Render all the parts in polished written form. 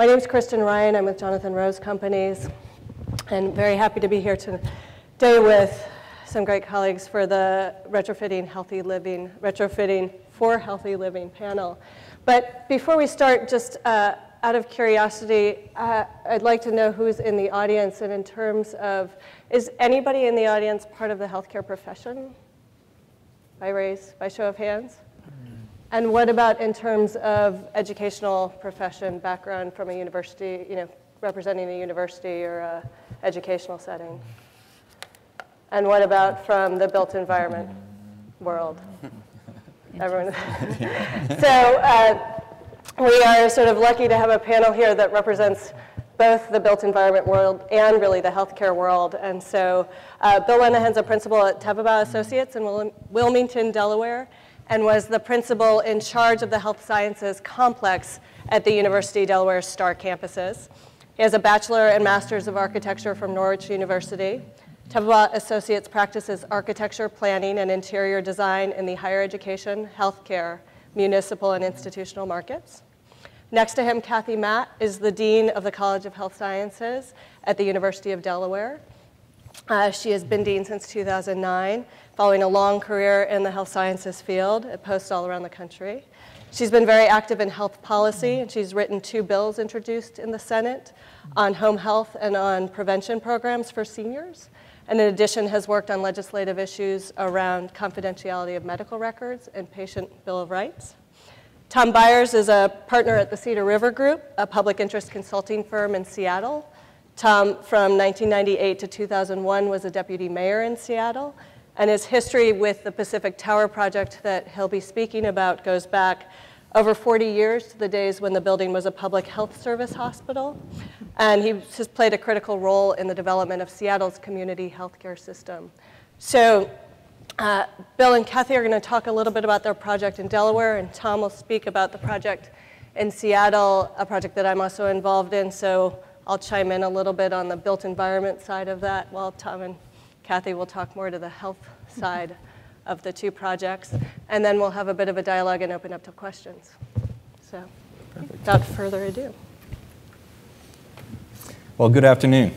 My name is Kristin Ryan. I'm with Jonathan Rose Companies, and very happy to be here today with some great colleagues for the Retrofitting for Healthy Living panel. But before we start, just out of curiosity, I'd like to know who's in the audience, and in terms of, is anybody in the audience part of the healthcare profession? By show of hands? And what about in terms of educational profession, background from a university, representing a university or a educational setting? And what about from the built environment world? Everyone. So we are sort of lucky to have a panel here that represents both the built environment world and really the healthcare world. And so Bill Lenihan's a principal at Teyebaugh Associates in Wilmington, Delaware, and was the principal in charge of the health sciences complex at the University of Delaware STAR campuses. He has a Bachelor and Master's of Architecture from Norwich University. Teyebaugh Associates practices architecture, planning, and interior design in the higher education, healthcare, municipal, and institutional markets. Next to him, Kathleen Matt is the Dean of the College of Health Sciences at the University of Delaware. She has been Dean since 2009, following a long career in the health sciences field at posts all around the country. She's been very active in health policy, and she's written 2 bills introduced in the Senate on home health and on prevention programs for seniors. And in addition, has worked on legislative issues around confidentiality of medical records and patient bill of rights. Tom Byers is a partner at the Cedar River Group, a public interest consulting firm in Seattle. Tom, from 1998 to 2001, was a deputy mayor in Seattle, and his history with the Pacific Tower project that he'll be speaking about goes back over 40 years to the days when the building was a public health service hospital. And he has played a critical role in the development of Seattle's community healthcare system. So Bill and Kathy are going to talk a little bit about their project in Delaware, and Tom will speak about the project in Seattle, a project that I'm also involved in. So I'll chime in a little bit on the built environment side of that, while Tom and Kathy will talk more to the health side of the 2 projects. And then we'll have a bit of a dialogue and open up to questions. So without further ado. Well, good afternoon.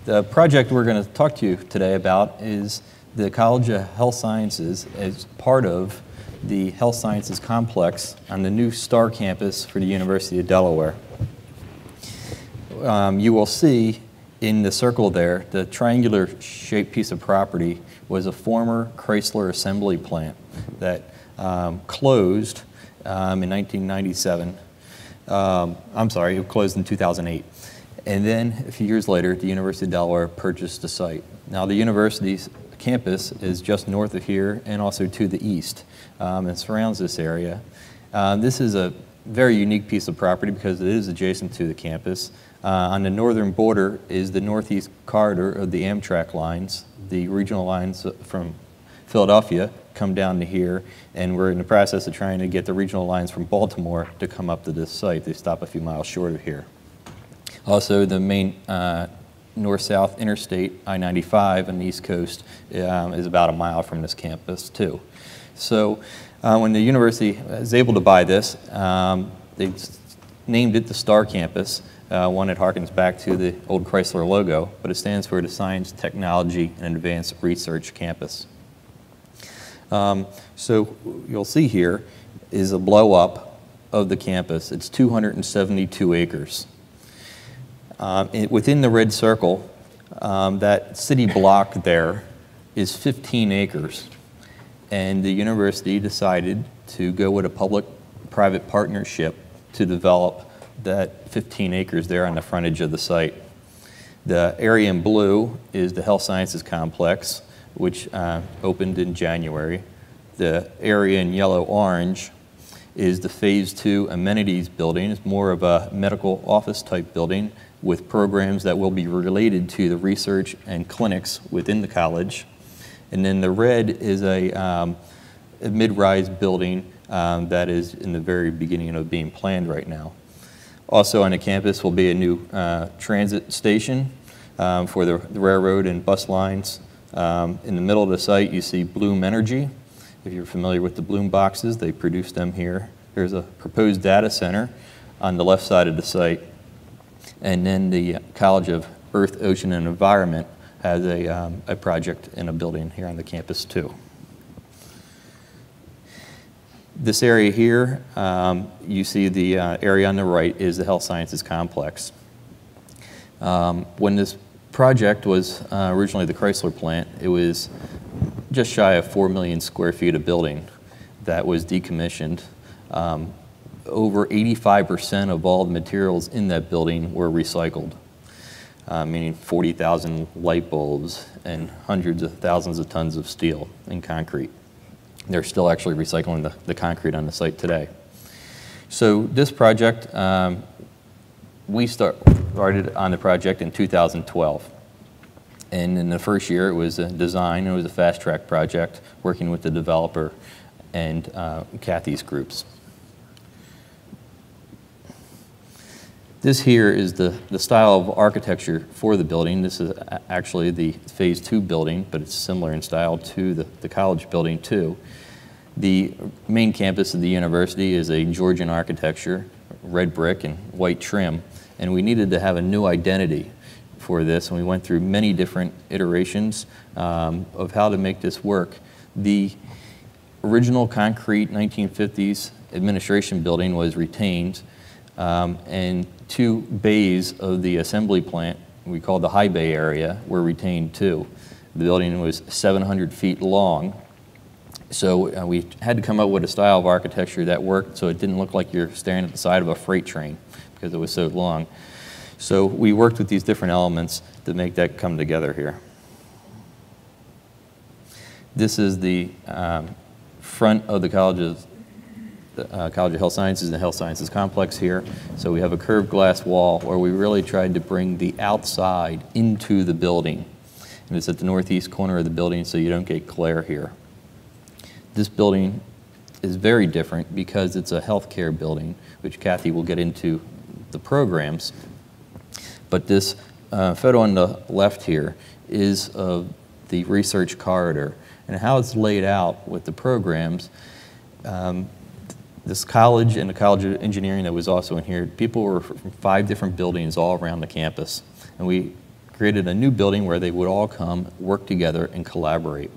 The project we're going to talk to you today about is the College of Health Sciences as part of the Health Sciences Complex on the new STAR campus for the University of Delaware. You will see in the circle there, the triangular shaped piece of property was a former Chrysler assembly plant that closed in 1997. I'm sorry, it closed in 2008. And then a few years later, the University of Delaware purchased the site. Now the university's campus is just north of here and also to the east and surrounds this area. This is a very unique piece of property because it is adjacent to the campus. On the northern border is the northeast corridor of the Amtrak lines. The regional lines from Philadelphia come down to here, and we're in the process of trying to get the regional lines from Baltimore to come up to this site. They stop a few miles short of here. Also, the main north-south interstate, I-95 on the East Coast, is about a mile from this campus, too. So when the university was able to buy this, they named it the STAR campus. One that harkens back to the old Chrysler logo, but it stands for the Science, Technology, and Advanced Research Campus. So you'll see here is a blow-up of the campus. It's 272 acres. Within the red circle, that city block there is 15 acres. And the university decided to go with a public-private partnership to develop that 15 acres there on the frontage of the site. The area in blue is the Health Sciences Complex, which opened in January. The area in yellow-orange is the Phase 2 amenities building. It's more of a medical office type building with programs that will be related to the research and clinics within the college. And then the red is a mid-rise building that is in the very beginning of being planned right now. Also on the campus will be a new transit station for the railroad and bus lines. In the middle of the site you see Bloom Energy. If you're familiar with the Bloom boxes, they produce them here. There's a proposed data center on the left side of the site. And then the College of Earth, Ocean, and Environment has a project in a building here on the campus too. This area here, you see the area on the right is the Health Sciences Complex. When this project was originally the Chrysler plant, it was just shy of 4 million square feet of building that was decommissioned. Over 85% of all the materials in that building were recycled, meaning 40,000 light bulbs and hundreds of thousands of tons of steel and concrete. They're still actually recycling the concrete on the site today. So this project, we started on the project in 2012. And in the first year, it was a design, it was a fast-track project, working with the developer and Kathy's groups. This here is the style of architecture for the building. This is actually the Phase 2 building, but it's similar in style to the college building too. The main campus of the university is a Georgian architecture, red brick and white trim, and we needed to have a new identity for this, and we went through many different iterations of how to make this work. The original concrete 1950s administration building was retained, and 2 bays of the assembly plant, we called the high bay area, were retained too. The building was 700 feet long, so we had to come up with a style of architecture that worked so it didn't look like you're staring at the side of a freight train because it was so long. So we worked with these different elements to make that come together here. This is the front of the College of Health Sciences and the Health Sciences Complex here. So we have a curved glass wall where we really tried to bring the outside into the building. And it's at the northeast corner of the building so you don't get glare here. This building is very different because it's a healthcare building, which Kathy will get into the programs. But this photo on the left here is of the research corridor and how it's laid out with the programs. This college and the College of Engineering that was also in here, people were from 5 different buildings all around the campus. And we created a new building where they would all come, work together, and collaborate.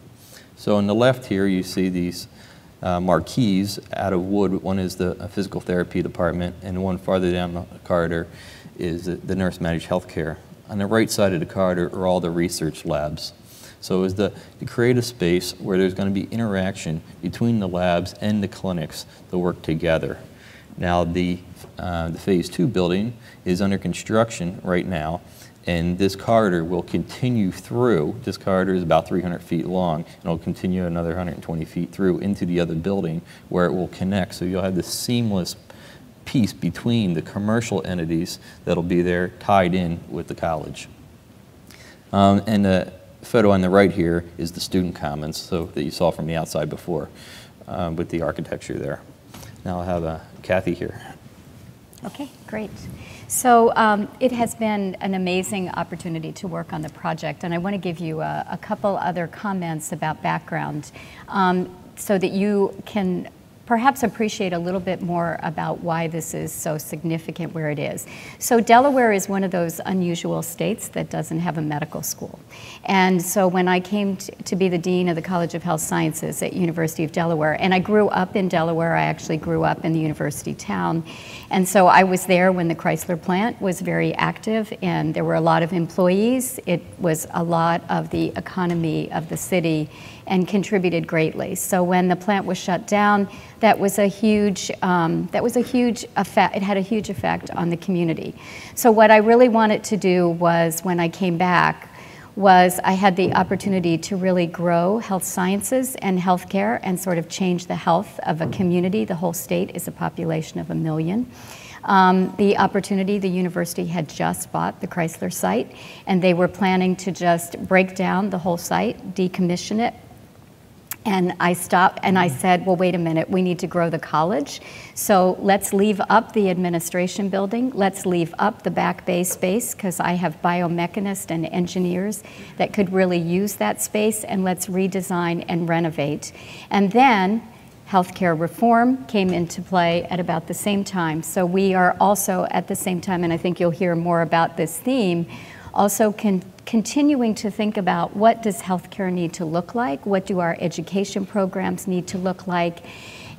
So on the left here, you see these marquees out of wood. One is the physical therapy department, and one farther down the corridor is the nurse managed healthcare. On the right side of the corridor are all the research labs. So it was to create a space where there's going to be interaction between the labs and the clinics to work together. Now the Phase 2 building is under construction right now, and this corridor will continue through. This corridor is about 300 feet long, and it'll continue another 120 feet through into the other building where it will connect. So you'll have this seamless piece between the commercial entities that'll be there tied in with the college. And the photo on the right here is the student commons, so that you saw from the outside before with the architecture there. Now I'll have Kathy here. Okay, great. So it has been an amazing opportunity to work on the project, and I want to give you a couple other comments about background so that you can perhaps appreciate a little bit more about why this is so significant where it is. So Delaware is one of those unusual states that doesn't have a medical school. And so when I came to be the Dean of the College of Health Sciences at University of Delaware, and I grew up in Delaware, I actually grew up in the university town, and so I was there when the Chrysler plant was very active and there were a lot of employees. It was a lot of the economy of the city and contributed greatly. So when the plant was shut down, that was a huge effect. It had a huge effect on the community. So what I really wanted to do was, when I came back, was I had the opportunity to really grow health sciences and healthcare and sort of change the health of a community. The whole state is a population of 1 million. The opportunity, the university had just bought the Chrysler site, and they were planning to just break down the whole site, decommission it. And I stopped and I said, well, wait a minute, we need to grow the college. So let's leave up the administration building. Let's leave up the back bay space, because I have biomechanists and engineers that could really use that space, and let's redesign and renovate. And then healthcare reform came into play at about the same time. So we are also at the same time, and I think you'll hear more about this theme, also continuing to think about what does healthcare need to look like, what do our education programs need to look like,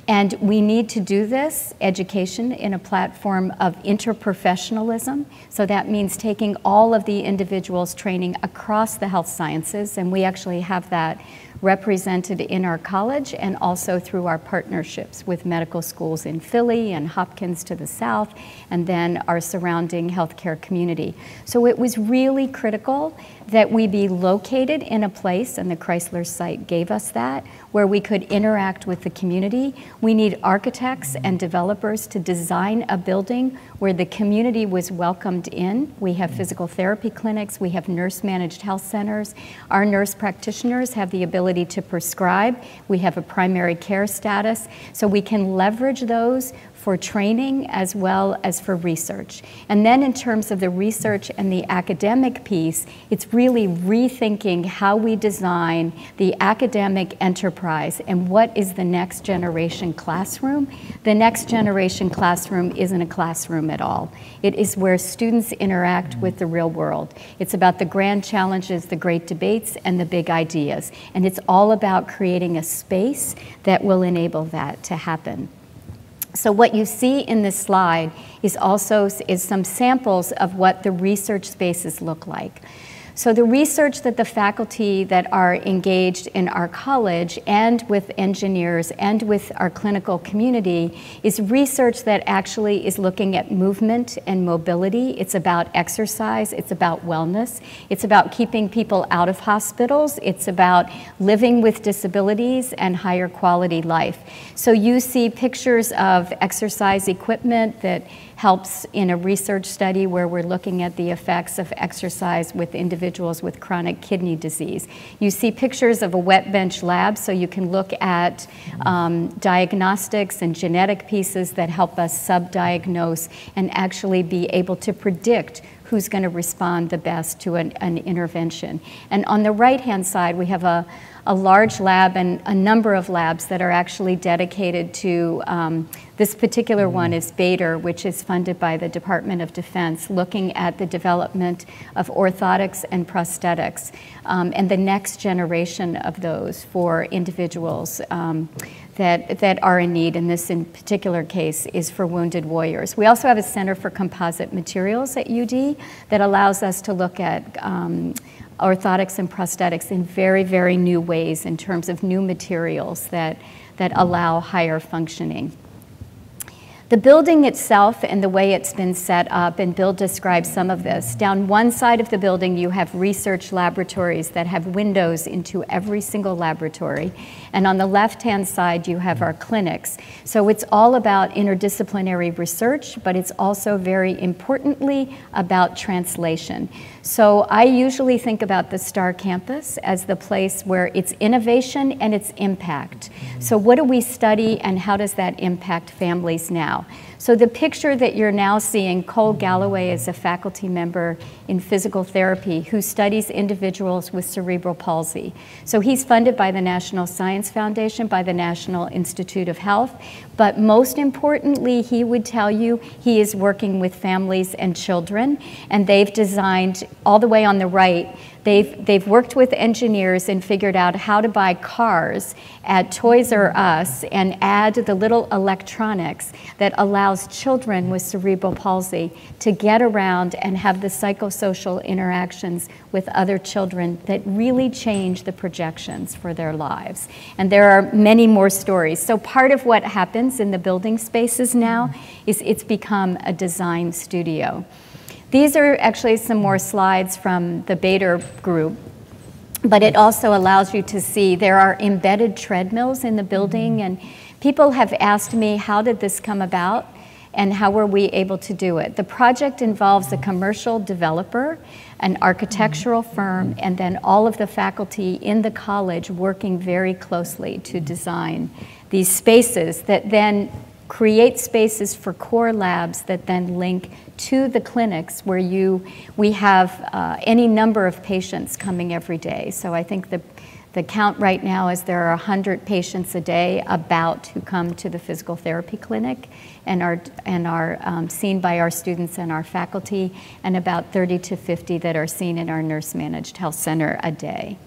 and we need to do this education in a platform of interprofessionalism. So that means taking all of the individuals training across the health sciences, and we actually have that represented in our college and also through our partnerships with medical schools in Philly and Hopkins to the south, and then our surrounding healthcare community. So it was really critical that we be located in a place, and the Chrysler site gave us that, where we could interact with the community. We need architects and developers to design a building where the community was welcomed in. We have physical therapy clinics, we have nurse-managed health centers. Our nurse practitioners have the ability to prescribe. We have a primary care status, so we can leverage those for training as well as for research. And then in terms of the research and the academic piece, it's really rethinking how we design the academic enterprise and what is the next generation classroom. The next generation classroom isn't a classroom at all. It is where students interact with the real world. It's about the grand challenges, the great debates, and the big ideas. And it's all about creating a space that will enable that to happen. So what you see in this slide is some samples of what the research spaces look like. So the research that the faculty that are engaged in our college and with engineers and with our clinical community is research that actually is looking at movement and mobility. It's about exercise, it's about wellness, it's about keeping people out of hospitals, it's about living with disabilities and higher quality life. So you see pictures of exercise equipment that helps in a research study where we're looking at the effects of exercise with individuals with chronic kidney disease. You see pictures of a wet bench lab, so you can look at diagnostics and genetic pieces that help us subdiagnose and actually be able to predict who's going to respond the best to an intervention. And on the right-hand side, we have a large lab and a number of labs that are actually dedicated to, this particular one is Bader, which is funded by the Department of Defense, looking at the development of orthotics and prosthetics, and the next generation of those for individuals that are in need, and this in particular case is for wounded warriors. We also have a Center for Composite Materials at UD that allows us to look at orthotics and prosthetics in very, very new ways in terms of new materials that allow higher functioning. The building itself and the way it's been set up, and Bill describes some of this. Down one side of the building, you have research laboratories that have windows into every single laboratory. And on the left-hand side, you have our clinics. So it's all about interdisciplinary research, but it's also very importantly about translation. So I usually think about the Star Campus as the place where it's innovation and it's impact. So what do we study and how does that impact families now? So the picture that you're now seeing, Cole Galloway is a faculty member in physical therapy who studies individuals with cerebral palsy. So he's funded by the National Science Foundation, by the National Institute of Health, but most importantly, he would tell you he is working with families and children, and they've designed, all the way on the right, they've worked with engineers and figured out how to buy cars at Toys R Us and add the little electronics that allows children with cerebral palsy to get around and have the psychosocial interactions with other children that really change the projections for their lives. And there are many more stories. So part of what happens in the building spaces now is it's become a design studio. These are actually some more slides from the Bader group, but it also allows you to see there are embedded treadmills in the building, and people have asked me, how did this come about and how were we able to do it? The project involves a commercial developer, an architectural firm, and then all of the faculty in the college working very closely to design these spaces that then create spaces for core labs that then link to the clinics where we have any number of patients coming every day. So I think the count right now is there are 100 patients a day about who come to the physical therapy clinic and are seen by our students and our faculty, and about 30 to 50 that are seen in our nurse managed health center a day.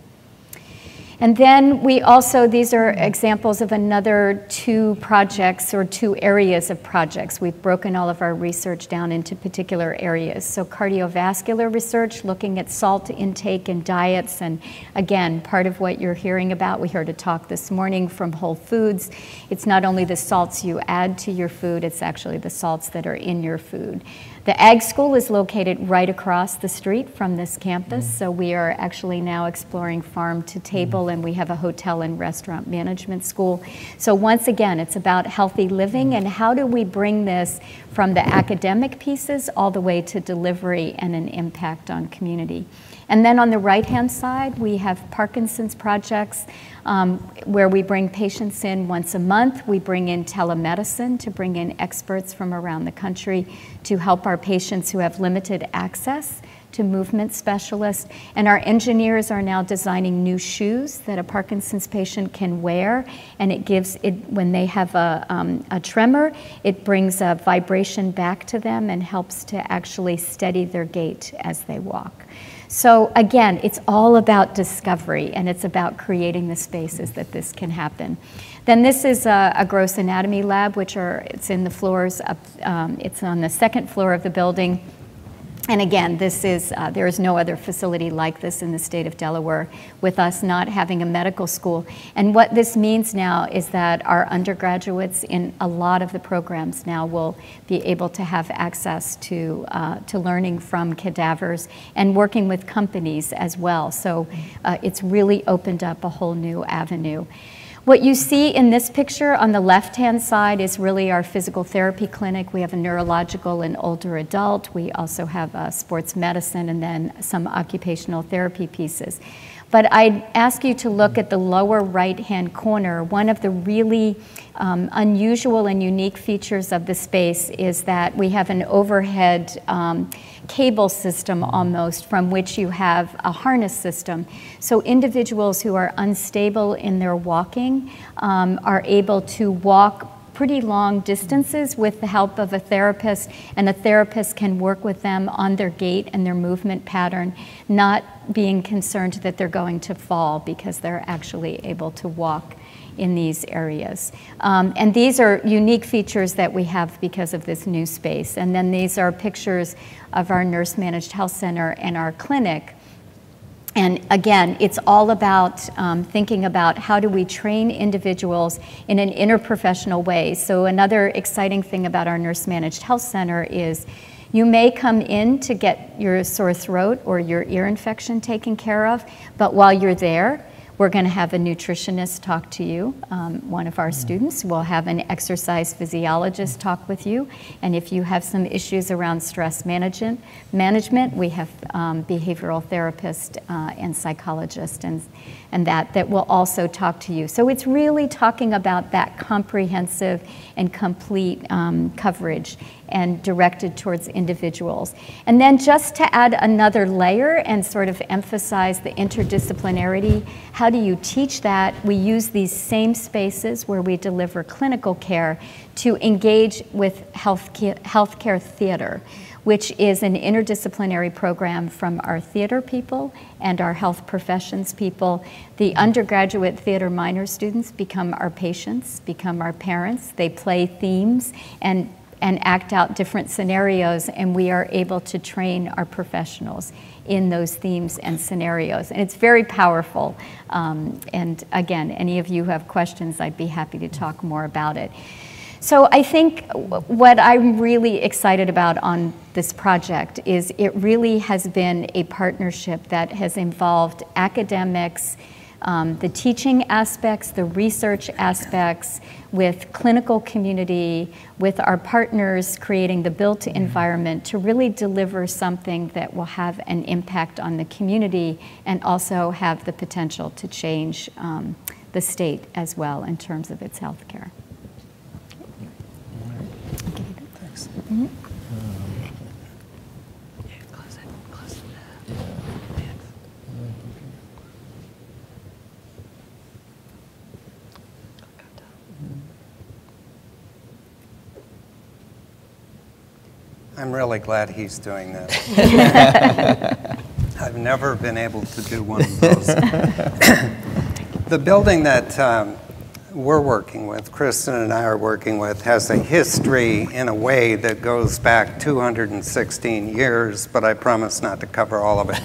And then we also, these are examples of another 2 projects or 2 areas of projects. We've broken all of our research down into particular areas. So cardiovascular research, looking at salt intake and diets. And again, part of what you're hearing about, we heard a talk this morning from Whole Foods. It's not only the salts you add to your food, it's actually the salts that are in your food. The Ag School is located right across the street from this campus, so we are actually now exploring farm to table, and we have a hotel and restaurant management school. So once again, it's about healthy living, and how do we bring this from the academic pieces all the way to delivery and an impact on community. And then on the right-hand side, we have Parkinson's projects where we bring patients in once a month. We bring in telemedicine to bring in experts from around the country to help our patients who have limited access to movement specialists. And our engineers are now designing new shoes that a Parkinson's patient can wear, and it gives it, when they have a tremor, it brings a vibration back to them and helps to actually steady their gait as they walk. So again, it's all about discovery, and it's about creating the spaces that this can happen. Then this is a gross anatomy lab, it's in the floors up, it's on the 2nd floor of the building. And again, this is, there is no other facility like this in the state of Delaware, with us not having a medical school. And what this means now is that our undergraduates in a lot of the programs now will be able to have access to learning from cadavers and working with companies as well. So it's really opened up a whole new avenue. What you see in this picture on the left-hand side is really our physical therapy clinic. We have a neurological and older adult. We also have sports medicine and then some occupational therapy pieces. But I'd ask you to look at the lower right-hand corner. One of the really unusual and unique features of the space is that we have an overhead cable system almost, from which you have a harness system. So individuals who are unstable in their walking are able to walk pretty long distances with the help of a therapist, and a therapist can work with them on their gait and their movement pattern, not being concerned that they're going to fall because they're actually able to walk in these areas. And these are unique features that we have because of this new space. And then these are pictures of our nurse managed health center and our clinic. And again, it's all about thinking about how do we train individuals in an interprofessional way. So another exciting thing about our nurse managed health center is you may come in to get your sore throat or your ear infection taken care of, but while you're there, we're going to have a nutritionist talk to you. One of our students will have an exercise physiologist talk with you. And if you have some issues around stress management, we have behavioral therapists and psychologists and that will also talk to you. So it's really talking about that comprehensive and complete coverage and directed towards individuals. And then just to add another layer and sort of emphasize the interdisciplinarity, how do you teach that? We use these same spaces where we deliver clinical care to engage with healthcare theater, which is an interdisciplinary program from our theater people and our health professions people. The undergraduate theater minor students become our patients, become our parents. They play themes and act out different scenarios, and we are able to train our professionals in those themes and scenarios. And it's very powerful. And again, any of you who have questions, I'd be happy to talk more about it. So I think what I'm really excited about on this project is it really has been a partnership that has involved academics, the teaching aspects, the research aspects, with clinical community, with our partners creating the built environment to really deliver something that will have an impact on the community and also have the potential to change the state as well in terms of its health care. Mm-hmm. I'm really glad he's doing this. I've never been able to do one of those. The building that we're working with, Kristin and I are working with, has a history in a way that goes back 216 years, but I promise not to cover all of it.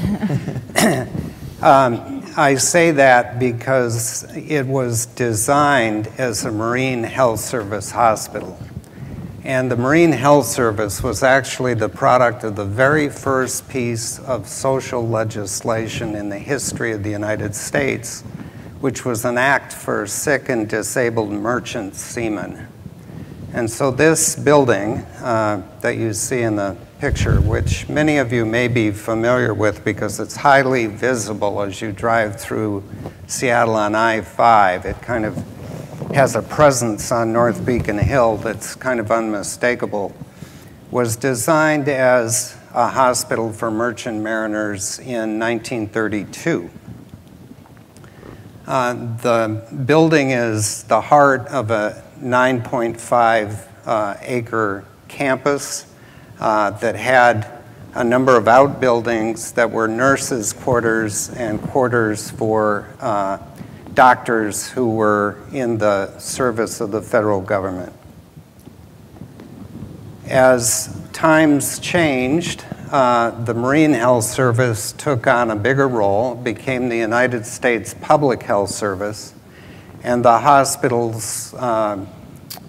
I say that because it was designed as a Marine Health Service hospital. And the Marine Health Service was actually the product of the very first piece of social legislation in the history of the United States, which was an act for sick and disabled merchant seamen. And so this building that you see in the picture, which many of you may be familiar with because it's highly visible as you drive through Seattle on I-5, it kind of has a presence on North Beacon Hill that's kind of unmistakable, was designed as a hospital for merchant mariners in 1932. The building is the heart of a 9.5 acre campus that had a number of outbuildings that were nurses' quarters and quarters for doctors who were in the service of the federal government. As times changed, the Marine Health Service took on a bigger role, became the United States Public Health Service, and the hospital's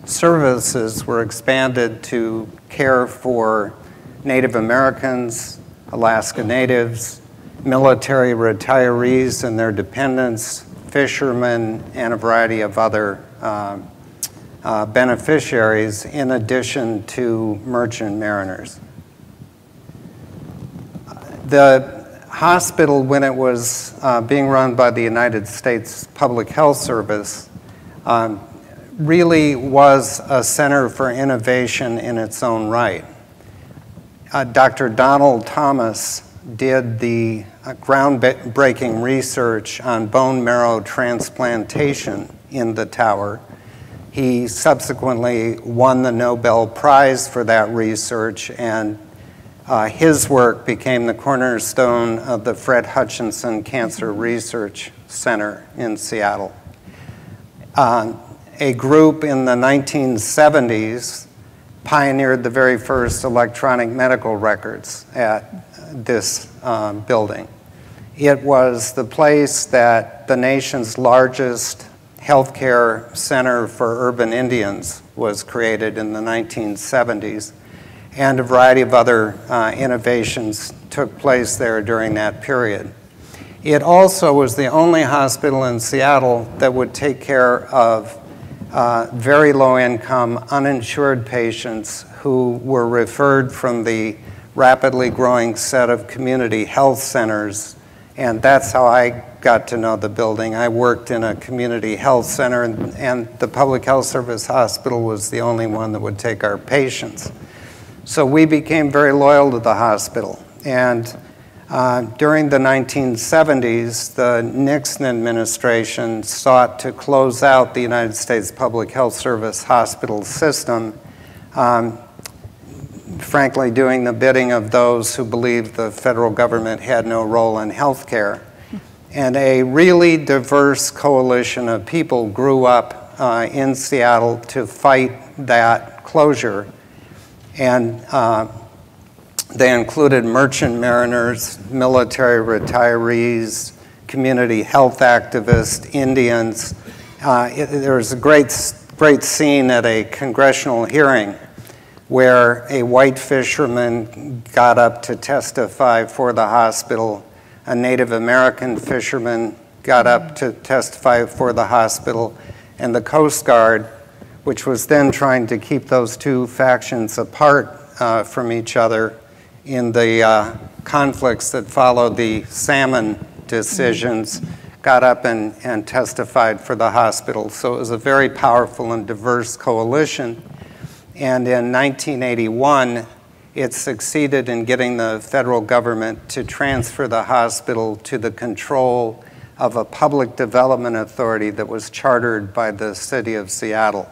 services were expanded to care for Native Americans, Alaska Natives, military retirees and their dependents, fishermen, and a variety of other beneficiaries, in addition to merchant mariners. The hospital, when it was being run by the United States Public Health Service, really was a center for innovation in its own right. Dr. Donald Thomas did the groundbreaking research on bone marrow transplantation in the tower. He subsequently won the Nobel Prize for that research, and his work became the cornerstone of the Fred Hutchinson Cancer Research Center in Seattle. A group in the 1970s pioneered the very first electronic medical records at this building. It was the place that the nation's largest healthcare center for urban Indians was created in the 1970s, and a variety of other innovations took place there during that period. It also was the only hospital in Seattle that would take care of very low-income, uninsured patients who were referred from the rapidly growing set of community health centers, and that's how I got to know the building. I worked in a community health center, and the Public Health Service hospital was the only one that would take our patients. So we became very loyal to the hospital, and during the 1970s, the Nixon administration sought to close out the United States Public Health Service hospital system, frankly doing the bidding of those who believed the federal government had no role in health care. And a really diverse coalition of people grew up in Seattle to fight that closure. And they included merchant mariners, military retirees, community health activists, Indians. There was a great scene at a congressional hearing where a white fisherman got up to testify for the hospital. A Native American fisherman got up to testify for the hospital, and the Coast Guard, which was then trying to keep those two factions apart from each other in the conflicts that followed the salmon decisions, got up and testified for the hospital. So it was a very powerful and diverse coalition. And in 1981, it succeeded in getting the federal government to transfer the hospital to the control of a public development authority that was chartered by the city of Seattle.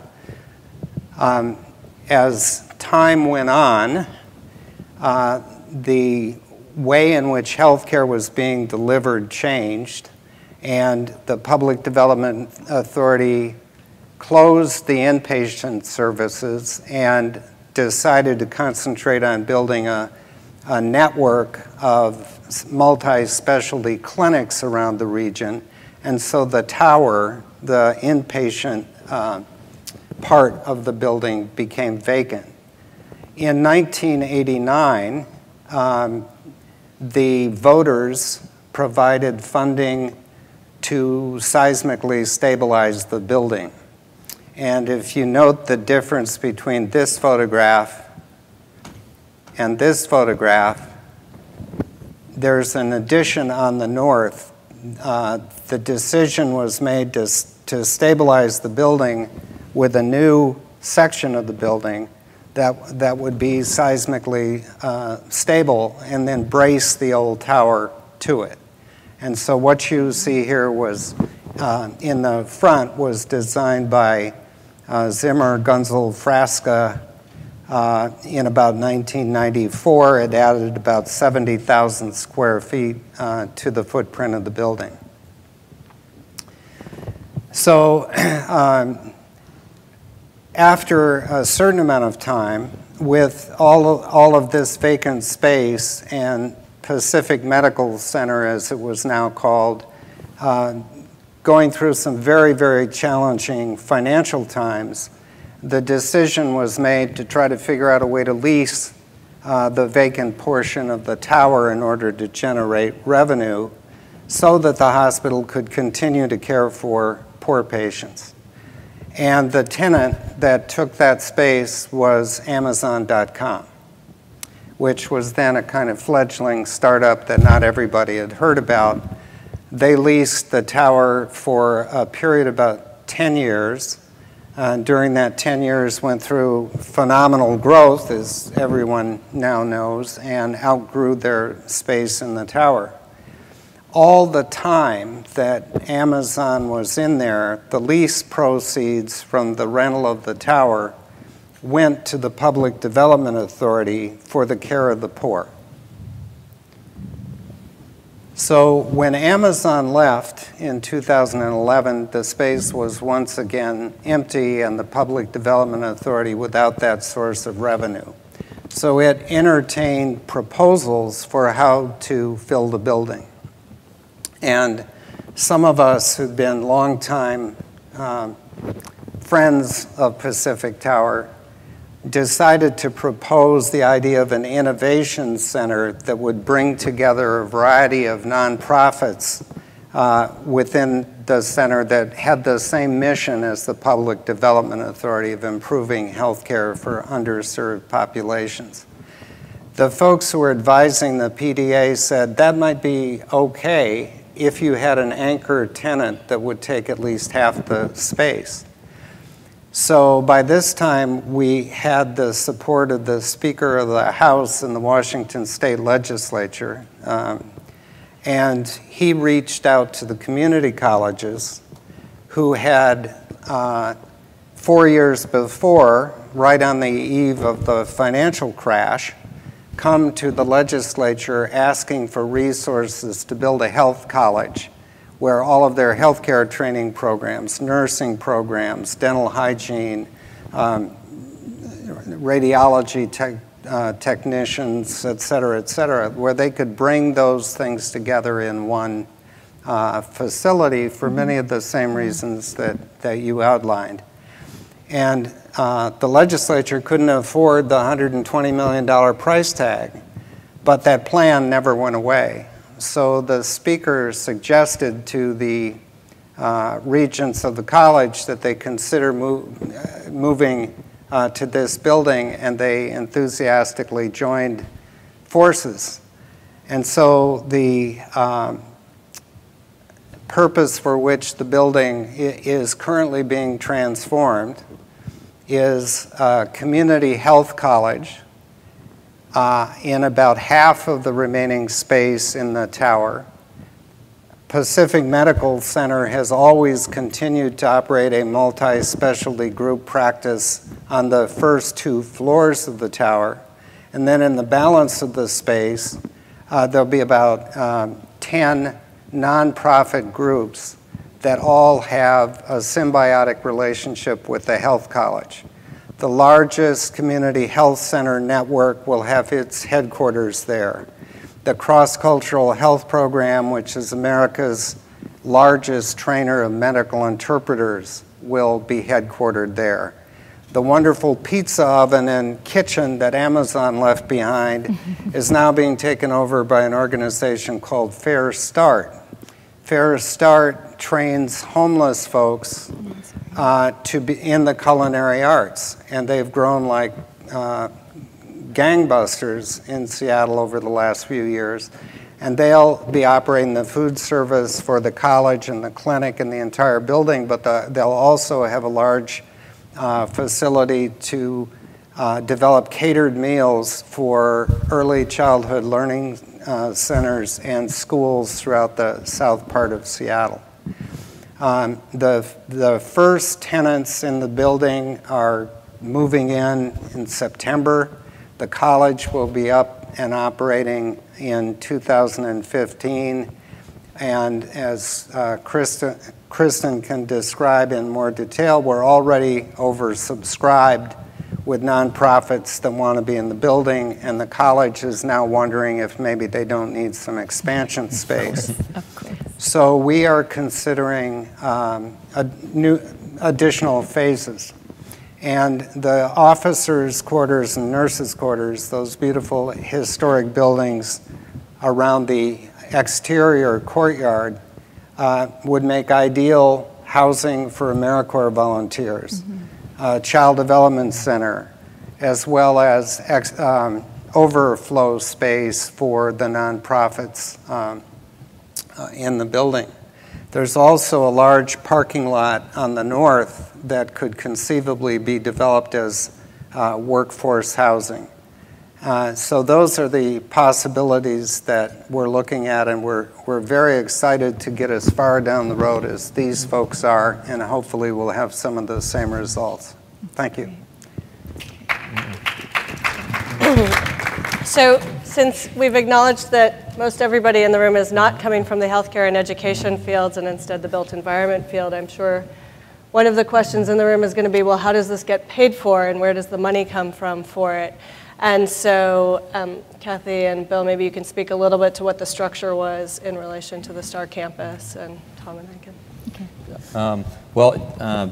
As time went on, the way in which healthcare was being delivered changed, and the Public Development Authority closed the inpatient services and decided to concentrate on building a network of multi-specialty clinics around the region. And so the tower, the inpatient part of the building, became vacant. In 1989, the voters provided funding to seismically stabilize the building. And if you note the difference between this photograph and this photograph, there's an addition on the north. The decision was made to stabilize the building with a new section of the building that would be seismically stable and then brace the old tower to it. And so what you see here was, in the front, was designed by Zimmer, Gunzel, Frasca in about 1994. It added about 70,000 square feet to the footprint of the building. So after a certain amount of time, with all of this vacant space and Pacific Medical Center, as it was now called, going through some very, very challenging financial times, the decision was made to try to figure out a way to lease the vacant portion of the tower in order to generate revenue so that the hospital could continue to care for poor patients. And the tenant that took that space was Amazon.com, which was then a kind of fledgling startup that not everybody had heard about. They leased the tower for a period of about 10 years. During that 10 years went through phenomenal growth, as everyone now knows, and outgrew their space in the tower. All the time that Amazon was in there, the lease proceeds from the rental of the tower went to the Public Development Authority for the care of the poor. So when Amazon left in 2011, the space was once again empty and the Public Development Authority without that source of revenue. So it entertained proposals for how to fill the building. And some of us who've been longtime friends of Pacific Tower decided to propose the idea of an innovation center that would bring together a variety of nonprofits within the center that had the same mission as the Public Development Authority of improving healthcare for underserved populations. The folks who were advising the PDA said that might be okay if you had an anchor tenant that would take at least half the space. So by this time, we had the support of the Speaker of the House in the Washington State Legislature, and he reached out to the community colleges who had 4 years before, right on the eve of the financial crash, come to the legislature asking for resources to build a health college where all of their healthcare training programs, nursing programs, dental hygiene, radiology technicians, et cetera, where they could bring those things together in one facility for many of the same reasons that you outlined. And the legislature couldn't afford the $120 million price tag, but that plan never went away. So the speaker suggested to the regents of the college that they consider moving to this building, and they enthusiastically joined forces. And so the purpose for which the building is currently being transformed is a community health college in about half of the remaining space in the tower. Pacific Medical Center has always continued to operate a multi-specialty group practice on the first 2 floors of the tower. And then in the balance of the space, there'll be about 10 nonprofit groups that all have a symbiotic relationship with the health college. The largest community health center network will have its headquarters there. The cross-cultural health program, which is America's largest trainer of medical interpreters, will be headquartered there. The wonderful pizza oven and kitchen that Amazon left behind is now being taken over by an organization called Fair Start. Fair Start trains homeless folks to be in the culinary arts, and they've grown like gangbusters in Seattle over the last few years. And they'll be operating the food service for the college and the clinic and the entire building, but they'll also have a large facility to develop catered meals for early childhood learning centers and schools throughout the south part of Seattle. The first tenants in the building are moving in September. The college will be up and operating in 2015. And as Kristin can describe in more detail, we're already oversubscribed with nonprofits that want to be in the building, and the college is now wondering if maybe they don't need some expansion space. Of course. So we are considering additional phases. And the officers' quarters and nurses' quarters, those beautiful historic buildings around the exterior courtyard, would make ideal housing for AmeriCorps volunteers, child development center, as well as overflow space for the nonprofits in the building. There's also a large parking lot on the north that could conceivably be developed as workforce housing. So those are the possibilities that we're looking at, and we're very excited to get as far down the road as these folks are, and hopefully we'll have some of the same results. Thank you. So since we've acknowledged that most everybody in the room is not coming from the healthcare and education fields and instead the built environment field, I'm sure one of the questions in the room is going to be, well, how does this get paid for and where does the money come from for it? And so Kathy and Bill, maybe you can speak a little bit to what the structure was in relation to the STAR campus, and Tom and I can. Okay.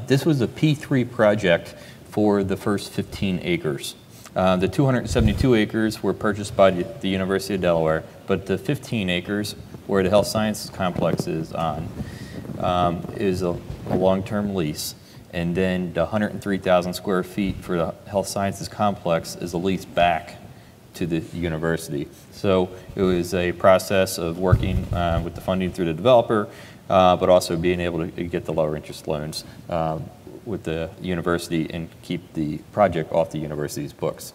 This was a P3 project for the first 15 acres. The 272 acres were purchased by the University of Delaware, but the 15 acres where the health sciences complex is on is a long-term lease. And then the 103,000 square feet for the health sciences complex is a lease back to the university. So it was a process of working with the funding through the developer, but also being able to get the lower interest loans with the university and keep the project off the university's books.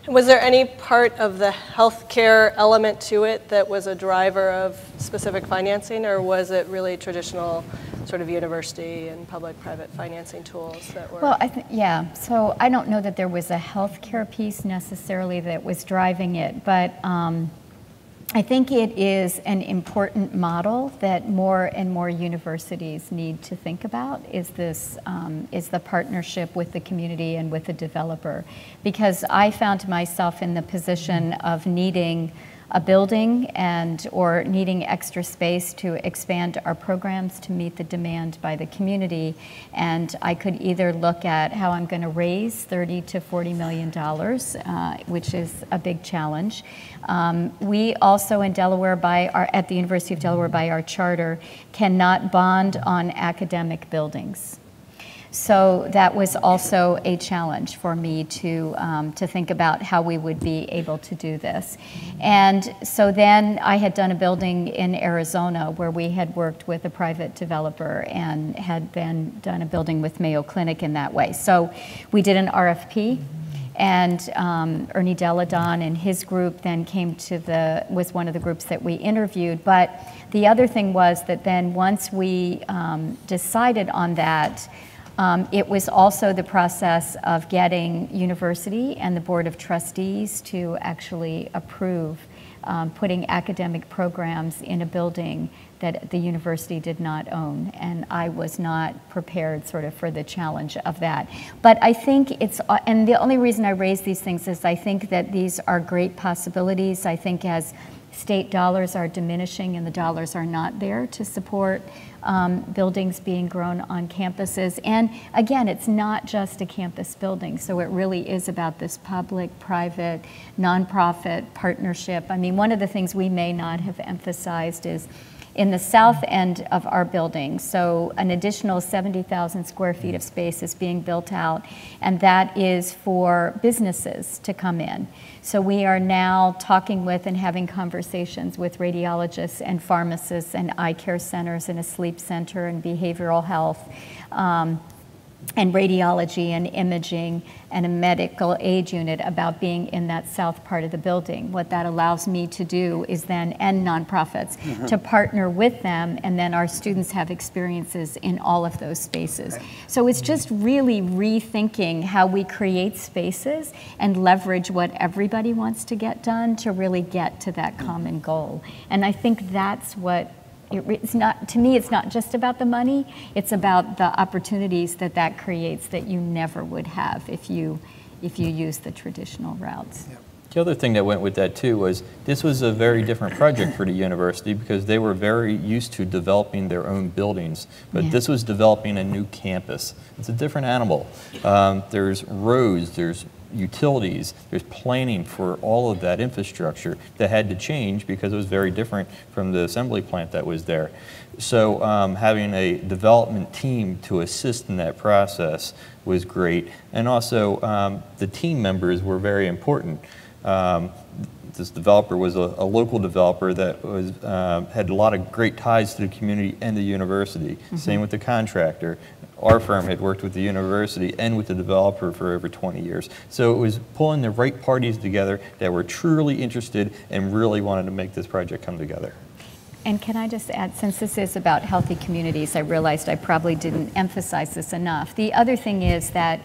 Was there any part of the healthcare element to it that was a driver of specific financing, or was it really traditional sort of university and public-private financing tools that were? Well, yeah. So I don't know that there was a healthcare piece necessarily that was driving it, but I think it is an important model that more and more universities need to think about, is the partnership with the community and with the developer. Because I found myself in the position of needing a building or needing extra space to expand our programs to meet the demand by the community. And I could either look at how I'm going to raise $30 to $40 million, which is a big challenge. We also in Delaware, at the University of Delaware, by our charter, cannot bond on academic buildings. So that was also a challenge for me to think about how we would be able to do this. And so then I had done a building in Arizona where we had worked with a private developer and had then done a building with Mayo Clinic in that way. So we did an RFP. And Ernie Deladon and his group then was one of the groups that we interviewed. But the other thing was that then once we decided on that, it was also the process of getting university and the Board of Trustees to actually approve putting academic programs in a building that the university did not own, and I was not prepared sort of for the challenge of that. But I think and the only reason I raise these things is I think that these are great possibilities. I think as state dollars are diminishing and the dollars are not there to support buildings being grown on campuses. And again, it's not just a campus building, so it really is about this public-private, nonprofit partnership. I mean, one of the things we may not have emphasized is in the south end of our building, so an additional 70,000 square feet of space is being built out, and that is for businesses to come in. So we are now talking with and having conversations with radiologists and pharmacists and eye care centers and a sleep center and behavioral health and radiology and imaging and a medical aid unit about being in that south part of the building. What that allows me to do is then, and nonprofits, to partner with them, and then our students have experiences in all of those spaces. Right. So it's just really rethinking how we create spaces and leverage what everybody wants to get done to really get to that common goal. And I think that's what it's not, to me, it's not just about the money, it's about the opportunities that that creates that you never would have if you use the traditional routes. Yep. The other thing that went with that too was this was a very different project for the university because they were very used to developing their own buildings, but this was developing a new campus. It's a different animal. There's roads, there's utilities, there's planning for all of that infrastructure that had to change because it was very different from the assembly plant that was there. So having a development team to assist in that process was great. And also the team members were very important. This developer was a local developer that was had a lot of great ties to the community and the university. Same with the contractor. Our firm had worked with the university and with the developer for over 20 years. So it was pulling the right parties together that were truly interested and really wanted to make this project come together. And can I just add, since this is about healthy communities, I realized I probably didn't emphasize this enough. The other thing is that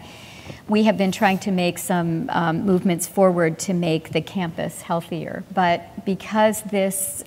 we have been trying to make some movements forward to make the campus healthier, but because this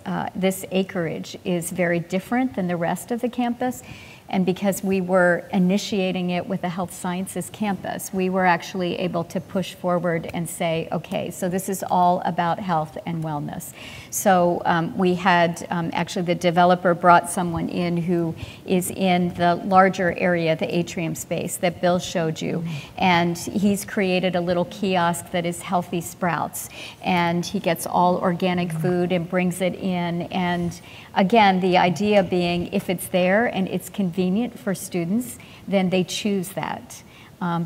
acreage is very different than the rest of the campus, and because we were initiating it with the health sciences campus, we were actually able to push forward and say, okay, so this is all about health and wellness. So we had, actually the developer brought someone in who is in the larger area, the atrium space that Bill showed you, and he's created a little kiosk that is Healthy Sprouts, and he gets all organic food and brings it in, and again, the idea being if it's there and it's convenient for students, then they choose that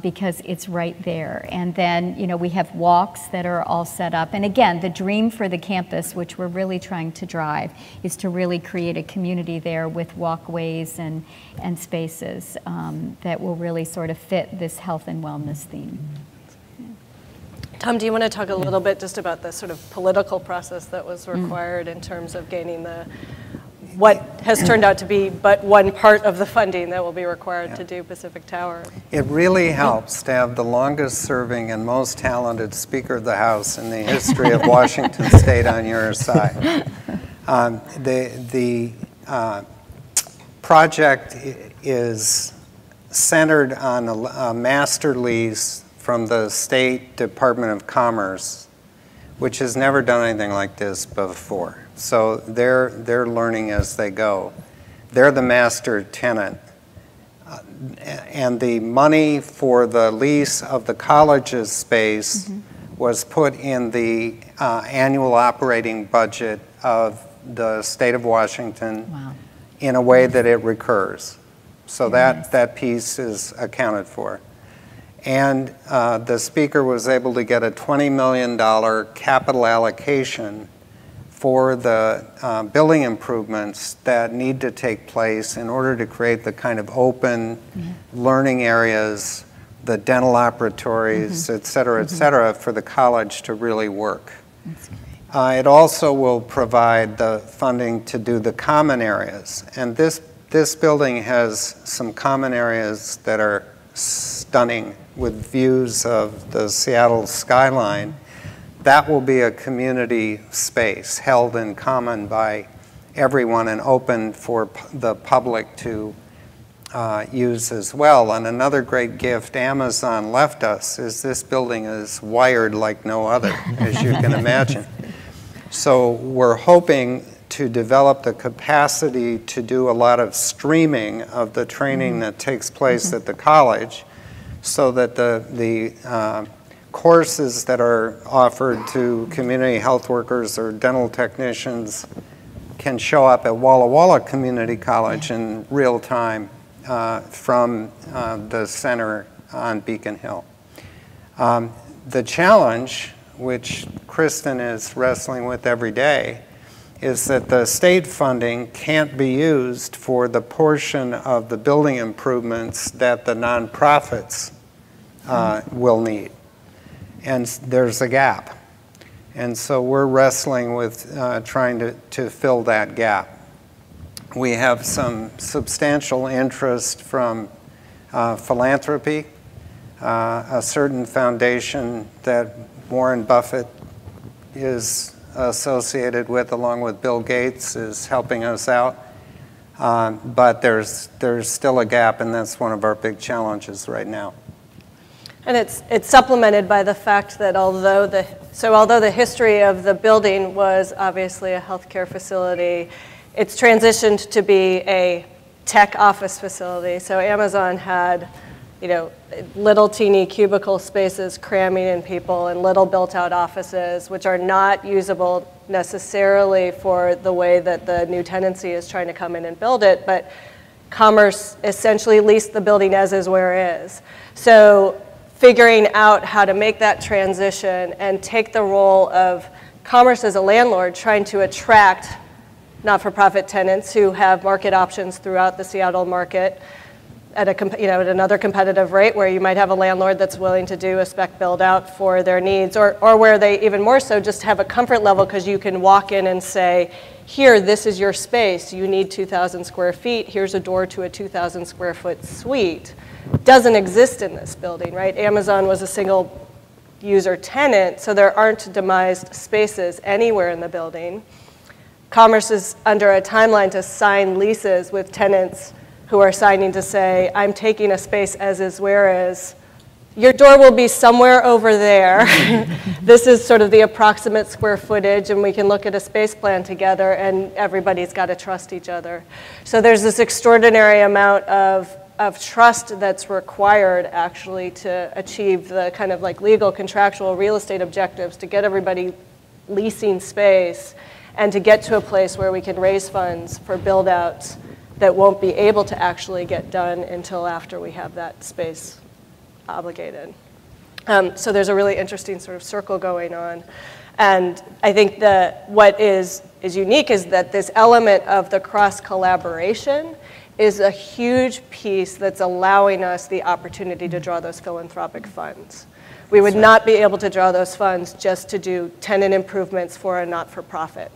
because it's right there. And then, you know, we have walks that are all set up. And again, the dream for the campus, which we're really trying to drive, is to really create a community there with walkways and spaces that will really sort of fit this health and wellness theme. Tom, do you want to talk a little bit just about the sort of political process that was required in terms of gaining what has turned out to be but one part of the funding that will be required to do Pacific Tower? It really helps to have the longest serving and most talented Speaker of the House in the history of Washington State on your side. The project is centered on a master lease from the State Department of Commerce, which has never done anything like this before. So they're learning as they go. They're the master tenant. And the money for the lease of the college's space was put in the annual operating budget of the state of Washington in a way that it recurs. So that piece is accounted for. And the speaker was able to get a $20 million capital allocation for the building improvements that need to take place in order to create the kind of open learning areas, the dental laboratories, et cetera, for the college to really work. It also will provide the funding to do the common areas. And this building has some common areas that are stunning with views of the Seattle skyline. That will be a community space held in common by everyone and open for the public to use as well. And another great gift Amazon left us is this building is wired like no other, as you can imagine. So we're hoping to develop the capacity to do a lot of streaming of the training that takes place at the college, so that the courses that are offered to community health workers or dental technicians can show up at Walla Walla Community College in real time from the center on Beacon Hill. The challenge, which Kristin is wrestling with every day, is that the state funding can't be used for the portion of the building improvements that the nonprofits will need. And there's a gap. And so we're wrestling with trying to fill that gap. We have some substantial interest from philanthropy. A certain foundation that Warren Buffett is associated with, along with Bill Gates, is helping us out. But there's still a gap, and that's one of our big challenges right now. And it's supplemented by the fact that although the history of the building was obviously a healthcare facility, it's transitioned to be a tech office facility. So Amazon had, little teeny cubicle spaces cramming in people and little built-out offices, which are not usable necessarily for the way that the new tenancy is trying to come in and build it, but Commerce essentially leased the building as is where is. So figuring out how to make that transition and take the role of Commerce as a landlord, trying to attract not-for-profit tenants who have market options throughout the Seattle market at another competitive rate, where you might have a landlord that's willing to do a spec build out for their needs, or where they even more so just have a comfort level because you can walk in and say, here, this is your space. You need 2,000 square feet. Here's a door to a 2,000 square foot suite. Doesn't exist in this building, right? Amazon was a single user tenant, so there aren't demised spaces anywhere in the building. Commerce is under a timeline to sign leases with tenants who are signing to say, I'm taking a space as is where is. Your door will be somewhere over there. This is sort of the approximate square footage, and we can look at a space plan together, and everybody's got to trust each other. So there's this extraordinary amount of trust that's required actually to achieve the kind of like legal, contractual, real estate objectives, to get everybody leasing space, and to get to a place where we can raise funds for build-outs that won't be able to actually get done until after we have that space obligated. So there's a really interesting sort of circle going on. And I think that what is unique is that this element of the cross-collaboration is a huge piece that's allowing us the opportunity to draw those philanthropic funds. We would not be able to draw those funds just to do tenant improvements for a not-for-profit,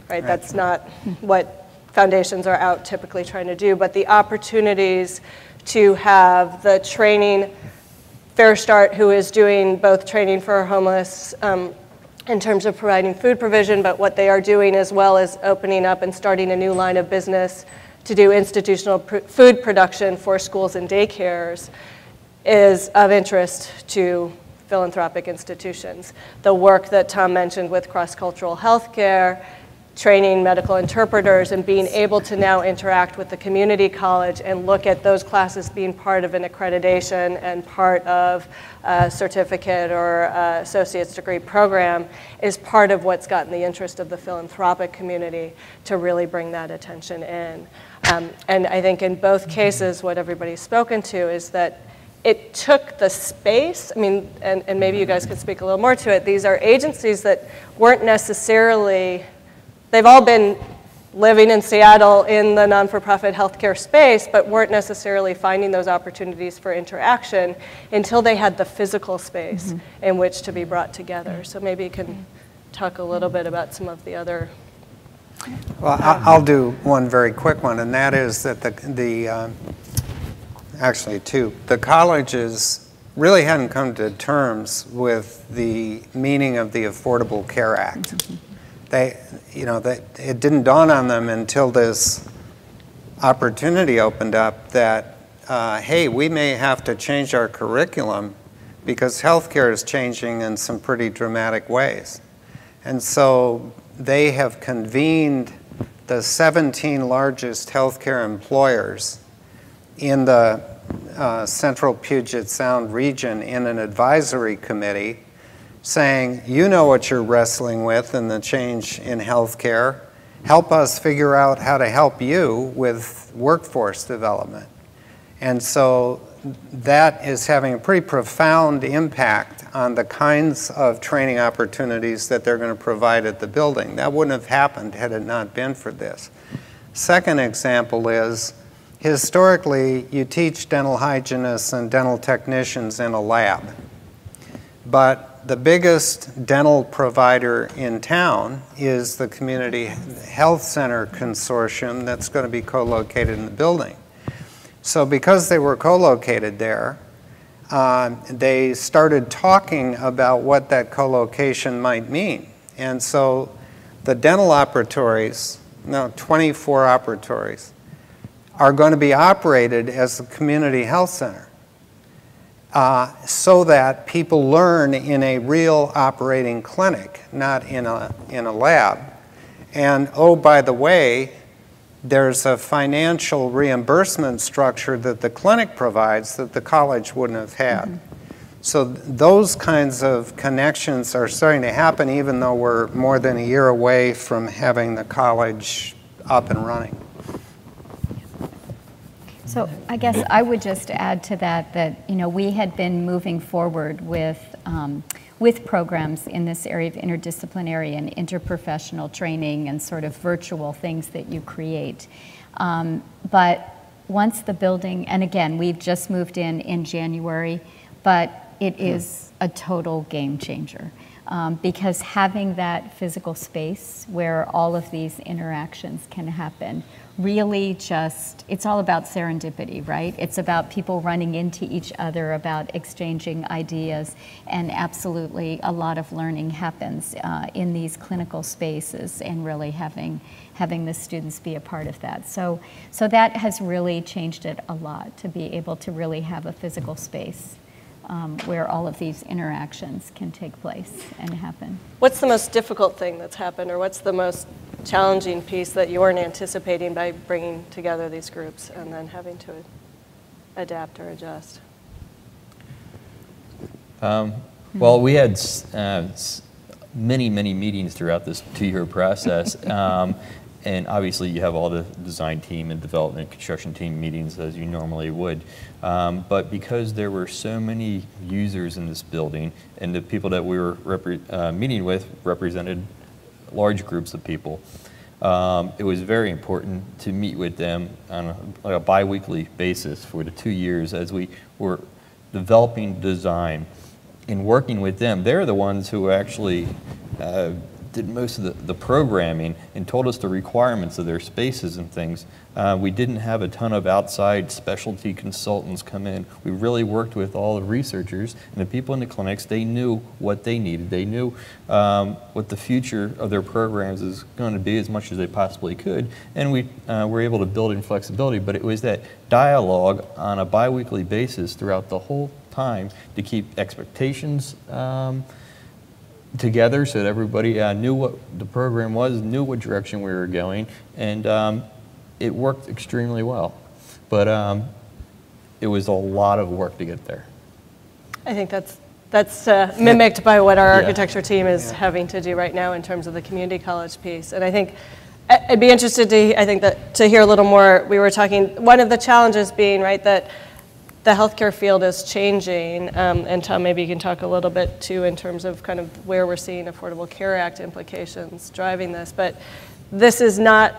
right? That's not what foundations are out typically trying to do, but the opportunities to have the training, Fair Start, who is doing both training for homeless in terms of providing food provision, but what they are doing as well as opening up and starting a new line of business to do institutional food production for schools and daycares is of interest to philanthropic institutions. The work that Tom mentioned with cross-cultural healthcare, training medical interpreters, and being able to now interact with the community college and look at those classes being part of an accreditation and part of a certificate or associate's degree program is part of what's gotten the interest of the philanthropic community to really bring that attention in. And I think in both cases, what everybody's spoken to is that it took the space, I mean, and maybe you guys could speak a little more to it. These are agencies that weren't necessarily, they've all been living in Seattle in the non-for-profit healthcare space, but weren't necessarily finding those opportunities for interaction until they had the physical space in which to be brought together. So maybe you can talk a little bit about some of the other. Well, I'll do one very quick one, and that is that actually two. The colleges really hadn't come to terms with the meaning of the Affordable Care Act. It didn't dawn on them until this opportunity opened up that, hey, we may have to change our curriculum because healthcare is changing in some pretty dramatic ways. And so they have convened the 17 largest healthcare employers in the Central Puget Sound region in an advisory committee saying, you know what you're wrestling with in the change in healthcare. Help us figure out how to help you with workforce development. And so that is having a pretty profound impact on the kinds of training opportunities that they're going to provide at the building. That wouldn't have happened had it not been for this. Second example is, historically, you teach dental hygienists and dental technicians in a lab. But the biggest dental provider in town is the Community Health Center Consortium that's going to be co-located in the building. So because they were co-located there, they started talking about what that co-location might mean. And so the dental operatories, 24 operatories, are going to be operated as a community health center so that people learn in a real operating clinic, not in a lab. And oh, by the way, there's a financial reimbursement structure that the clinic provides that the college wouldn't have had. So those kinds of connections are starting to happen even though we're more than a year away from having the college up and running. So I guess I would just add to that we had been moving forward with programs in this area of interdisciplinary and interprofessional training and sort of virtual things that you create. But once the building, and again, we've just moved in January, but it is a total game changer. Because having that physical space where all of these interactions can happen really it's all about serendipity, right? It's about people running into each other, about exchanging ideas, and absolutely a lot of learning happens in these clinical spaces and really having the students be a part of that. So that has really changed it a lot, to be able to really have a physical space where all of these interactions can take place and happen. What's the most difficult thing that's happened, or what's the most challenging piece that you weren't anticipating by bringing together these groups and then having to adapt or adjust? Well, we had many meetings throughout this 2-year process. And obviously you have all the design team and development construction team meetings as you normally would. But because there were so many users in this building and the people that we were meeting with represented large groups of people, it was very important to meet with them on a bi-weekly basis for the 2 years as we were developing design and working with them. They're the ones who actually did most of the programming and told us the requirements of their spaces and things. We didn't have a ton of outside specialty consultants come in. We really worked with all the researchers and the people in the clinics. They knew what they needed. They knew what the future of their programs is going to be as much as they possibly could. And we were able to build in flexibility, but it was that dialogue on a bi-weekly basis throughout the whole time to keep expectations together so that everybody knew what the program was, knew what direction we were going, and it worked extremely well. But it was a lot of work to get there. I think that's mimicked by what our architecture team is having to do right now in terms of the community college piece. And I think I'd be interested to, I think, to hear a little more. We were talking, one of the challenges being, right, that the healthcare field is changing, and Tom, maybe you can talk a little bit too in terms of kind of where we're seeing Affordable Care Act implications driving this, but this is not,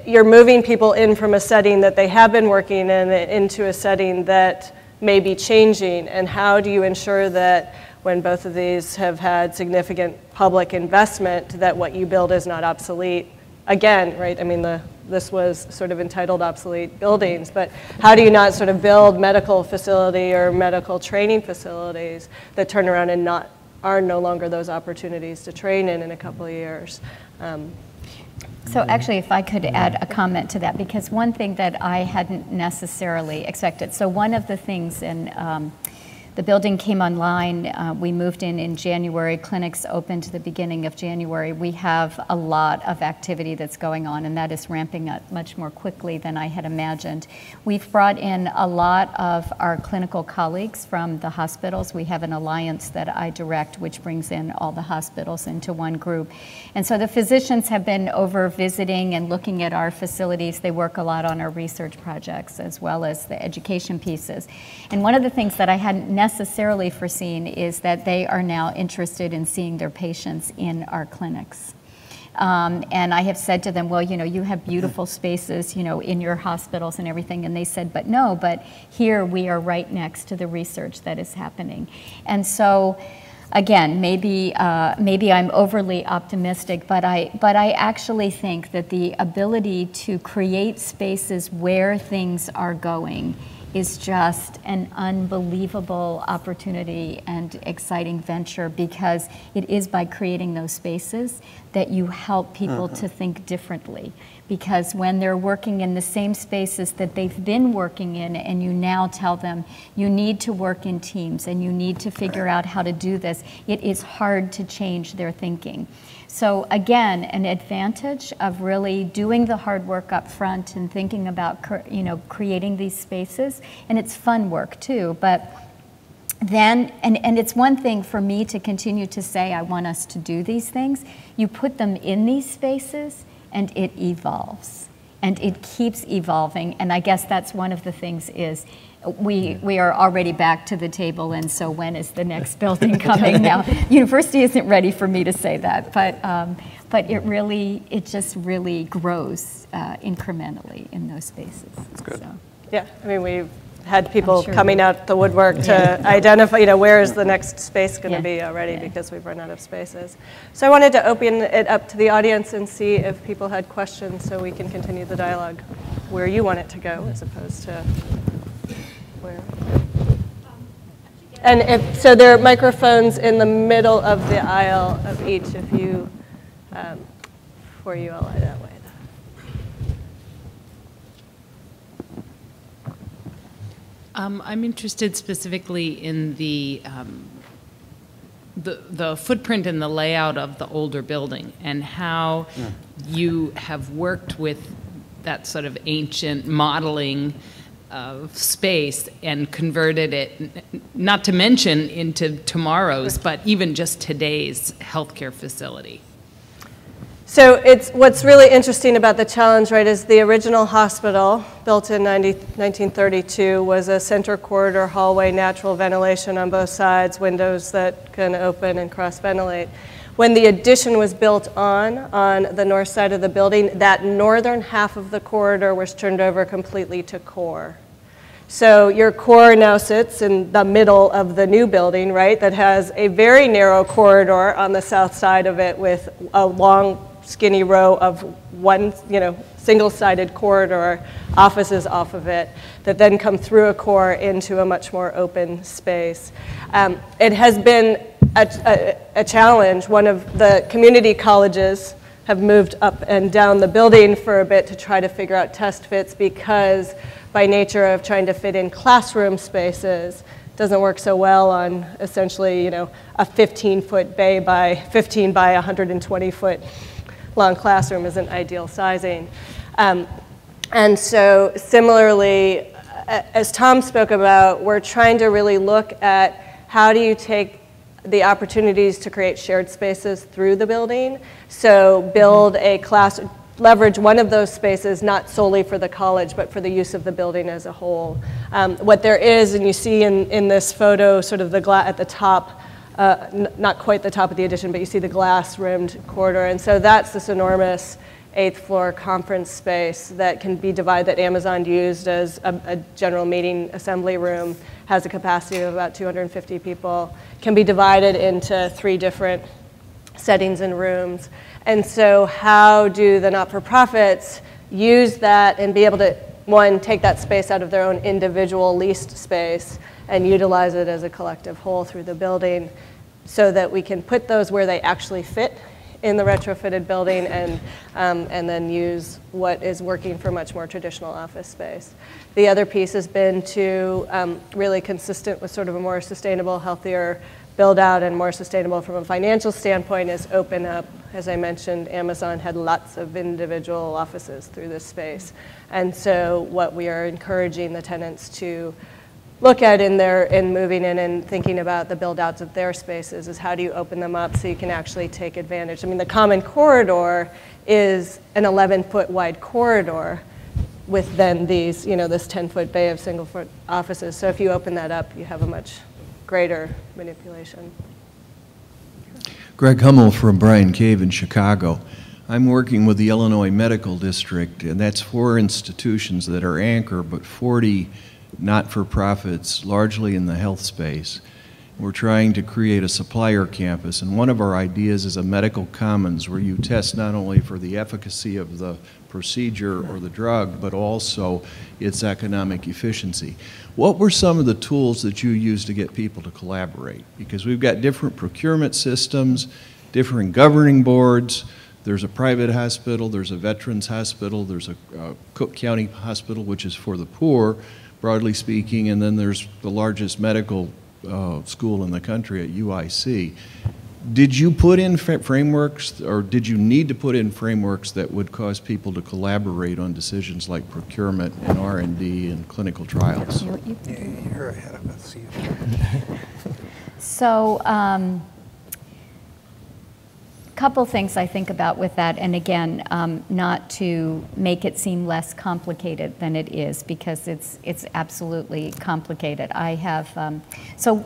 you're moving people in from a setting that they have been working in into a setting that may be changing, and how do you ensure that when both of these have had significant public investment, that what you build is not obsolete? Again, right, I mean, this was sort of entitled obsolete buildings, but how do you not sort of build medical facility or medical training facilities that turn around and are no longer those opportunities to train in a couple of years? So actually, if I could add a comment to that, because one thing that I hadn't necessarily expected, so one of the things in the building came online, we moved in January, clinics opened the beginning of January. We have a lot of activity that's going on, and that is ramping up much more quickly than I had imagined. We've brought in a lot of our clinical colleagues from the hospitals. We have an alliance that I direct, which brings in all the hospitals into one group. And so the physicians have been over visiting and looking at our facilities. They work a lot on our research projects as well as the education pieces. And one of the things that I hadn't necessarily foreseen is that they are now interested in seeing their patients in our clinics. And I have said to them, well, you know, you have beautiful spaces, you know, in your hospitals and everything. And they said, but no, but here we are right next to the research that is happening. And so, again, maybe I'm overly optimistic, but I actually think that the ability to create spaces where things are going is just an unbelievable opportunity and exciting venture, because it is by creating those spaces that you help people to think differently. Because when they're working in the same spaces that they've been working in, and you now tell them you need to work in teams and you need to figure out how to do this, it is hard to change their thinking. So again, an advantage of really doing the hard work up front and thinking about, you know, creating these spaces, and it's fun work too, but then, and it's one thing for me to continue to say I want us to do these things. You put them in these spaces and it evolves and it keeps evolving, and I guess that's one of the things is we are already back to the table, and so when is the next building coming now? University isn't ready for me to say that, but it just really grows incrementally in those spaces. That's good. So. Yeah, I mean, we've had people coming out the woodwork to identify, you know, where is the next space going to be already, because we've run out of spaces. So I wanted to open it up to the audience and see if people had questions, so we can continue the dialogue where you want it to go as opposed to where. And so there are microphones in the middle of the aisle of each of you, for you all that way. I'm interested specifically in the footprint and the layout of the older building, and how you have worked with that sort of ancient modeling of space and converted it, not to mention into tomorrow's, but even just today's healthcare facility. So what's really interesting about the challenge, right, is the original hospital, built in 1932, was a center corridor hallway, natural ventilation on both sides, windows that can open and cross-ventilate. When the addition was built on the north side of the building, that northern half of the corridor was turned over completely to core. So your core now sits in the middle of the new building, right, that has a very narrow corridor on the south side of it with a long, skinny row of one, you know, single-sided corridor, offices off of it, that then come through a core into a much more open space. It has been a challenge. One of the community colleges have moved up and down the building for a bit to try to figure out test fits, because by nature of trying to fit in classroom spaces, doesn't work so well on essentially, you know, a 15-foot bay by 15 by 120-foot long classroom isn't ideal sizing. And so similarly, as Tom spoke about, we're trying to really look at how do you take the opportunities to create shared spaces through the building. So build a class, leverage one of those spaces, not solely for the college, but for the use of the building as a whole. What there is, and you see in this photo, sort of the glass at the top, not quite the top of the addition, but you see the glass-rimmed corridor. And so that's this enormous 8th floor conference space that can be divided, that Amazon used as a general meeting assembly room, has a capacity of about 250 people, can be divided into 3 different settings and rooms. And so how do the not-for-profits use that and be able to, one, take that space out of their own individual leased space and utilize it as a collective whole through the building so that we can put those where they actually fit in the retrofitted building and then use what is working for much more traditional office space. The other piece has been to really consistent with sort of a more sustainable, healthier build out and more sustainable from a financial standpoint is open up. As I mentioned, Amazon had lots of individual offices through this space. And so what we are encouraging the tenants to look at in moving in and thinking about the build outs of their spaces is how do you open them up so you can actually take advantage. I mean, the common corridor is an 11-foot wide corridor with then these, this 10-foot bay of single-foot offices. So if you open that up, you have a much greater manipulation. Greg Hummel from Bryan Cave in Chicago. I'm working with the Illinois Medical District, and that's 4 institutions that are anchor, but 40 not-for-profits, largely in the health space. We're trying to create a supplier campus, and one of our ideas is a medical commons where you test not only for the efficacy of the procedure or the drug, but also its economic efficiency. What were some of the tools that you used to get people to collaborate? Because we've got different procurement systems, different governing boards. There's a private hospital, there's a veterans hospital, there's a Cook County hospital, which is for the poor, broadly speaking, and then there's the largest medical school in the country at UIC. Did you put in frameworks, or did you need to put in frameworks that would cause people to collaborate on decisions like procurement and R&D and clinical trials? You're ahead of us. So, couple things I think about with that, and again, not to make it seem less complicated than it is, because it's absolutely complicated. I have, so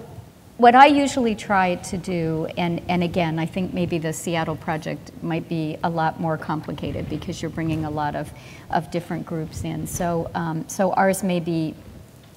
what I usually try to do, and again, I think maybe the Seattle project might be a lot more complicated because you're bringing a lot of different groups in. So, so ours may be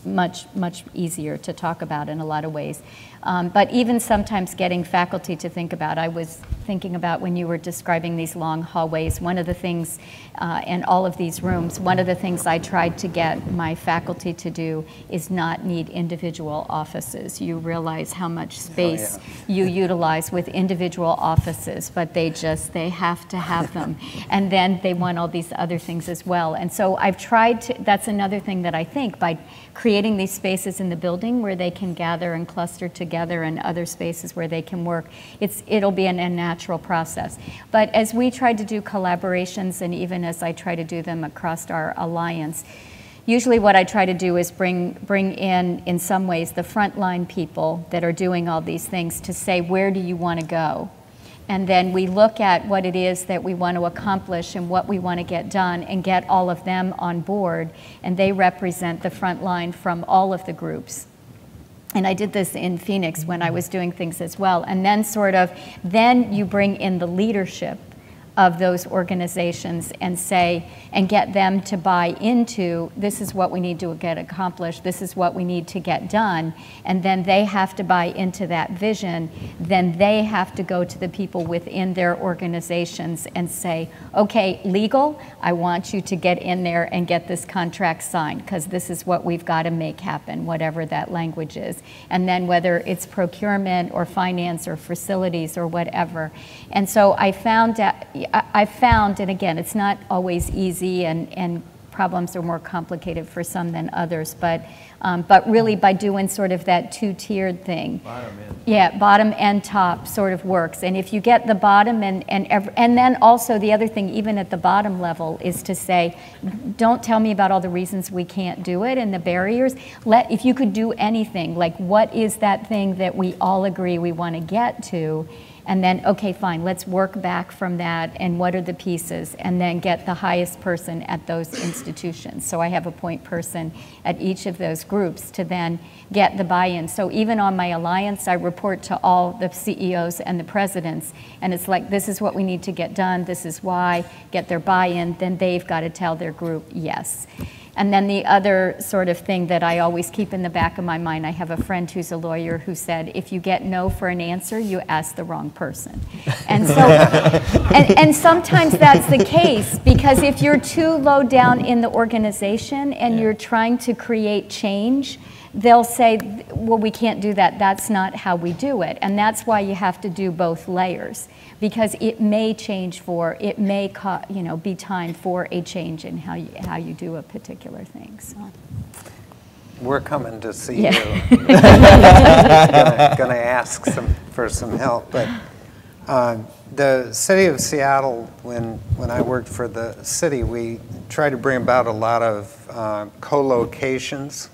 much easier to talk about in a lot of ways. But even sometimes getting faculty to think about, I was thinking about when you were describing these long hallways, one of the things, and all of these rooms, one of the things I tried to get my faculty to do is not need individual offices. You realize how much space you utilize with individual offices, but they have to have them. And then they want all these other things as well. And so I've tried to, that's another thing that I think, by creating these spaces in the building where they can gather and cluster together, and other spaces where they can work, it'll be a natural process. But as we try to do collaborations, and even as I try to do them across our alliance, usually what I try to do is bring in some ways, the frontline people that are doing all these things to say, where do you want to go? And then we look at what it is that we want to accomplish and what we want to get done, and get all of them on board, and they represent the front line from all of the groups. And I did this in Phoenix when I was doing things as well. And then then you bring in the leadership of those organizations and say, and get them to buy into, this is what we need to get accomplished, this is what we need to get done, and then they have to buy into that vision. Then they have to go to the people within their organizations and say, okay, legal, I want you to get in there and get this contract signed, because this is what we've got to make happen, whatever that language is. And then whether it's procurement or finance or facilities or whatever. And so I found, and again, it's not always easy, and problems are more complicated for some than others, but really by doing sort of that 2-tiered thing. Bottom end. Yeah, bottom and top sort of works. And if you get the bottom, and then also the other thing, even at the bottom level, is to say, don't tell me about all the reasons we can't do it and the barriers. If you could do anything, like what is that thing that we all agree we want to get to, and then, okay, fine, let's work back from that, and what are the pieces, and then get the highest person at those institutions. So I have a point person at each of those groups to then get the buy-in. So even on my alliance, I report to all the CEOs and the presidents, and it's like, this is what we need to get done, this is why, get their buy-in, then they've got to tell their group yes. And then the other sort of thing that I always keep in the back of my mind, I have a friend who's a lawyer who said, if you get no for an answer, you ask the wrong person. And so, and sometimes that's the case, because if you're too low down in the organization and you're trying to create change, they'll say, well, we can't do that, that's not how we do it. And that's why you have to do both layers, because it may change it may be time for a change in how you do a particular thing. So. We're coming to see you. Gonna ask for some help. But the city of Seattle, when I worked for the city, we tried to bring about a lot of co-locations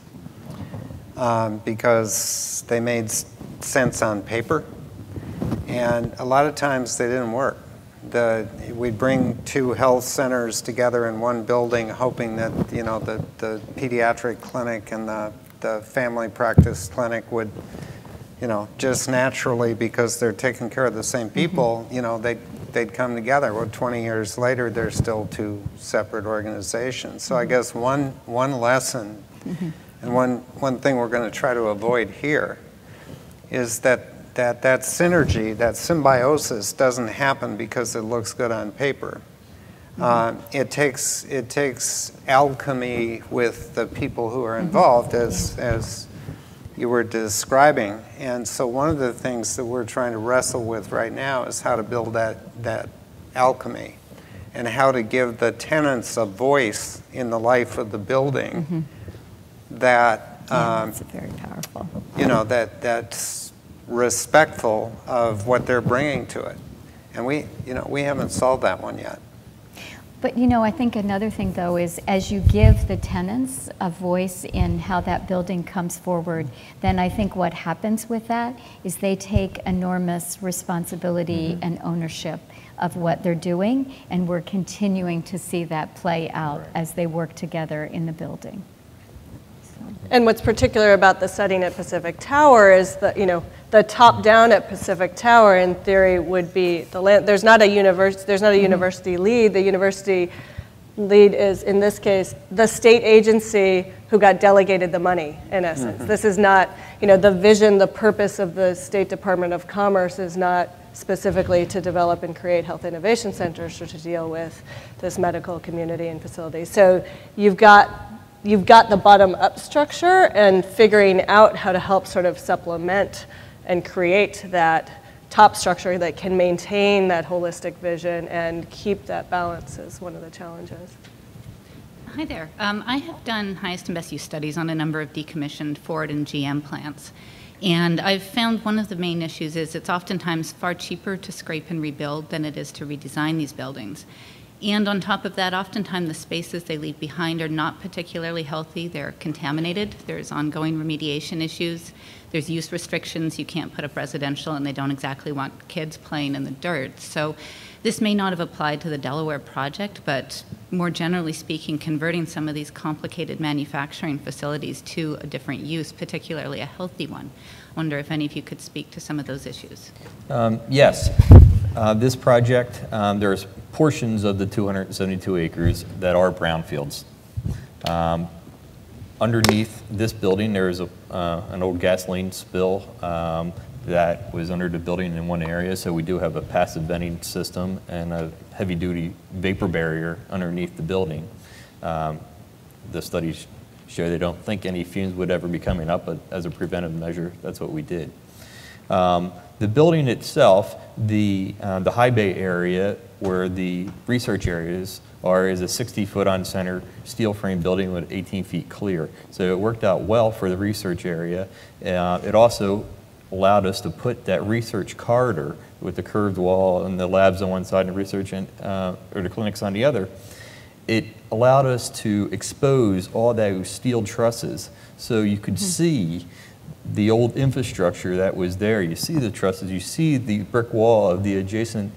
because they made sense on paper. And a lot of times they didn't work. We'd bring two health centers together in one building, hoping that the pediatric clinic and the family practice clinic would, just naturally, because they're taking care of the same people, they'd come together. Well, 20 years later, they're still two separate organizations. So I guess one lesson, and one thing we're going to try to avoid here, is that synergy, that symbiosis doesn't happen because it looks good on paper. It takes alchemy with the people who are involved, as you were describing. And so one of the things that we're trying to wrestle with right now is how to build that alchemy, and how to give the tenants a voice in the life of the building that that's very powerful. That's respectful of what they're bringing to it. And we haven't solved that one yet. But I think another thing though is, as you give the tenants a voice in how that building comes forward, then I think what happens with that is they take enormous responsibility and ownership of what they're doing, and we're continuing to see that play out as they work together in the building. And what's particular about the setting at Pacific Tower is that, the top down at Pacific Tower in theory would be the land. There's not a university lead. The university lead is, in this case, the state agency who got delegated the money, in essence. This is not, the vision, the purpose of the State Department of Commerce is not specifically to develop and create health innovation centers or to deal with this medical community and facilities. So you've got the bottom-up structure, and figuring out how to help sort of supplement and create that top structure that can maintain that holistic vision and keep that balance is one of the challenges. Hi there. I have done highest and best use studies on a number of decommissioned Ford and GM plants. And I've found one of the main issues is it's oftentimes far cheaper to scrape and rebuild than it is to redesign these buildings. And on top of that, oftentimes the spaces they leave behind are not particularly healthy. They're contaminated. There's ongoing remediation issues. There's use restrictions. You can't put up residential, and they don't exactly want kids playing in the dirt. So this may not have applied to the Delaware project, but more generally speaking, converting some of these complicated manufacturing facilities to a different use, particularly a healthy one. I wonder if any of you could speak to some of those issues. Yes. This project, there's portions of the 272 acres that are brownfields. Underneath this building, there's an old gasoline spill that was under the building in one area, so we do have a passive venting system and a heavy-duty vapor barrier underneath the building. The studies show they don't think any fumes would ever be coming up, but as a preventive measure, that's what we did. The building itself, the high bay area where the research areas are, is a 60-foot on-center steel frame building with 18 feet clear. So it worked out well for the research area. It also allowed us to put that research corridor with the curved wall and the labs on one side and the research or the clinics on the other. It allowed us to expose all those steel trusses so you could see the old infrastructure that was there. You see the trusses, you see the brick wall of the adjacent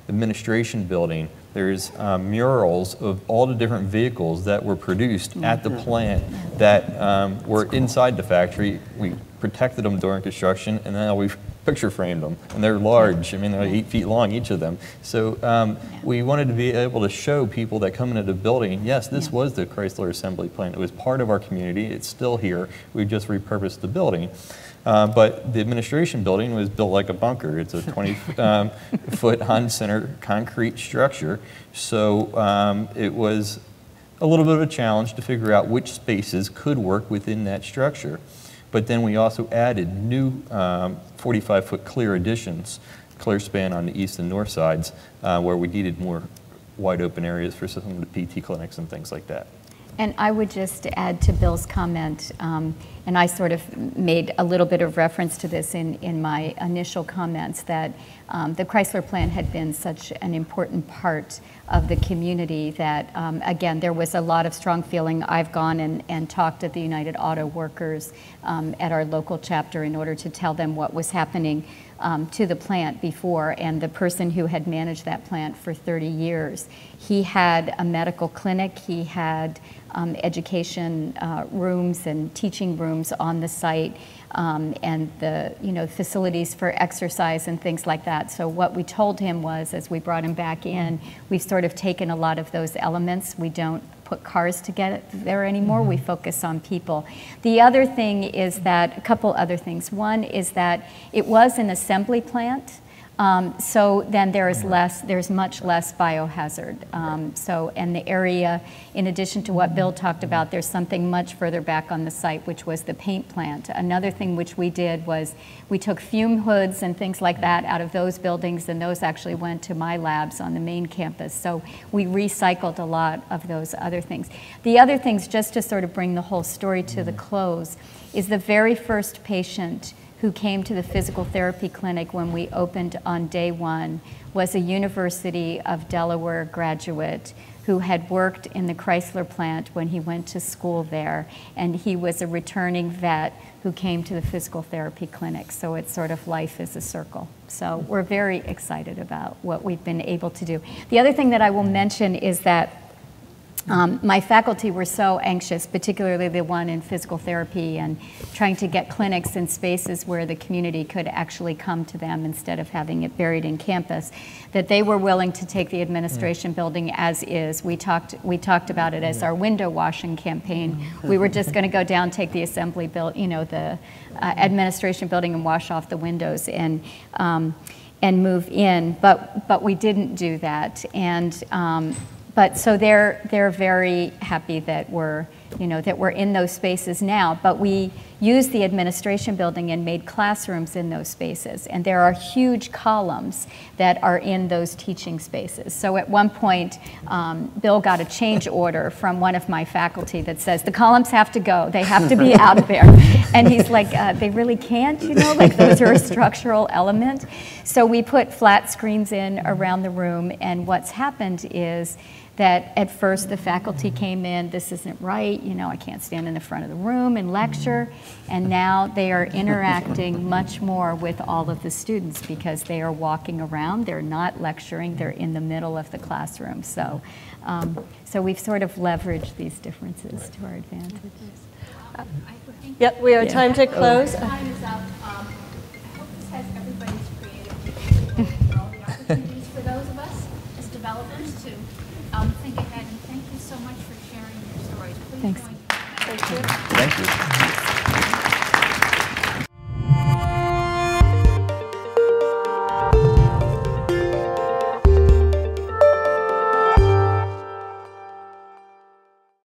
administration building. There's murals of all the different vehicles that were produced at the plant that were inside the factory. We protected them during construction, and now we've picture framed them, and they're large. I mean, they're 8 feet long, each of them. So we wanted to be able to show people that come into the building, yes, this was the Chrysler assembly plant. It was part of our community. It's still here. We just repurposed the building. But the administration building was built like a bunker. It's a 20-foot on-center concrete structure. So it was a little bit of a challenge to figure out which spaces could work within that structure. But then we also added new 45-foot clear additions, clear span on the east and north sides, where we needed more wide open areas for some of the PT clinics and things like that. And I would just add to Bill's comment, and I sort of made a little bit of reference to this in my initial comments, that the Chrysler plant had been such an important part of the community that, again, there was a lot of strong feeling. I've gone and talked at the United Auto Workers at our local chapter in order to tell them what was happening to the plant before, and the person who had managed that plant for 30 years, he had a medical clinic, he had education rooms and teaching rooms on the site, and the facilities for exercise and things like that. So what we told him was, as we brought him back in, we've sort of taken a lot of those elements. We don't put cars to get it there anymore. We focus on people. The other thing is that, a couple other things. One is that it was an assembly plant. So then there's much less biohazard. And the area, in addition to what Bill talked about, there's something much further back on the site, which was the paint plant. Another thing which we did was we took fume hoods and things like that out of those buildings, and those actually went to my labs on the main campus. So we recycled a lot of those other things. The other things, just to sort of bring the whole story to the close, is the very first patient who came to the physical therapy clinic when we opened on day one was a University of Delaware graduate who had worked in the Chrysler plant when he went to school there, and he was a returning vet who came to the physical therapy clinic. So it's sort of life is a circle. So we're very excited about what we've been able to do. The other thing that I will mention is that my faculty were so anxious, particularly the one in physical therapy, and trying to get clinics in spaces where the community could actually come to them instead of having it buried in campus, that they were willing to take the administration building as is. We talked about it as our window washing campaign. We were just going to go down, take the assembly the administration building, and wash off the windows and move in. But we didn't do that. But so they're very happy that we're in those spaces now. But we used the administration building and made classrooms in those spaces. And there are huge columns that are in those teaching spaces. So at one point, Bill got a change order from one of my faculty that says, the columns have to go. They have to be out of there. And he's like, they really can't, like those are a structural element. So we put flat screens in around the room. And what's happened is that at first the faculty came in, this isn't right, I can't stand in the front of the room and lecture, and now they are interacting much more with all of the students because they are walking around, they're not lecturing, they're in the middle of the classroom. So, so we've sort of leveraged these differences to our advantage. Yep, we have time to close. Time is up. I hope this has everybody's creativity and all the opportunities for those of us as developers to think ahead, and thank you so much for sharing your stories. Please Thanks. join. Thank you. Thank you.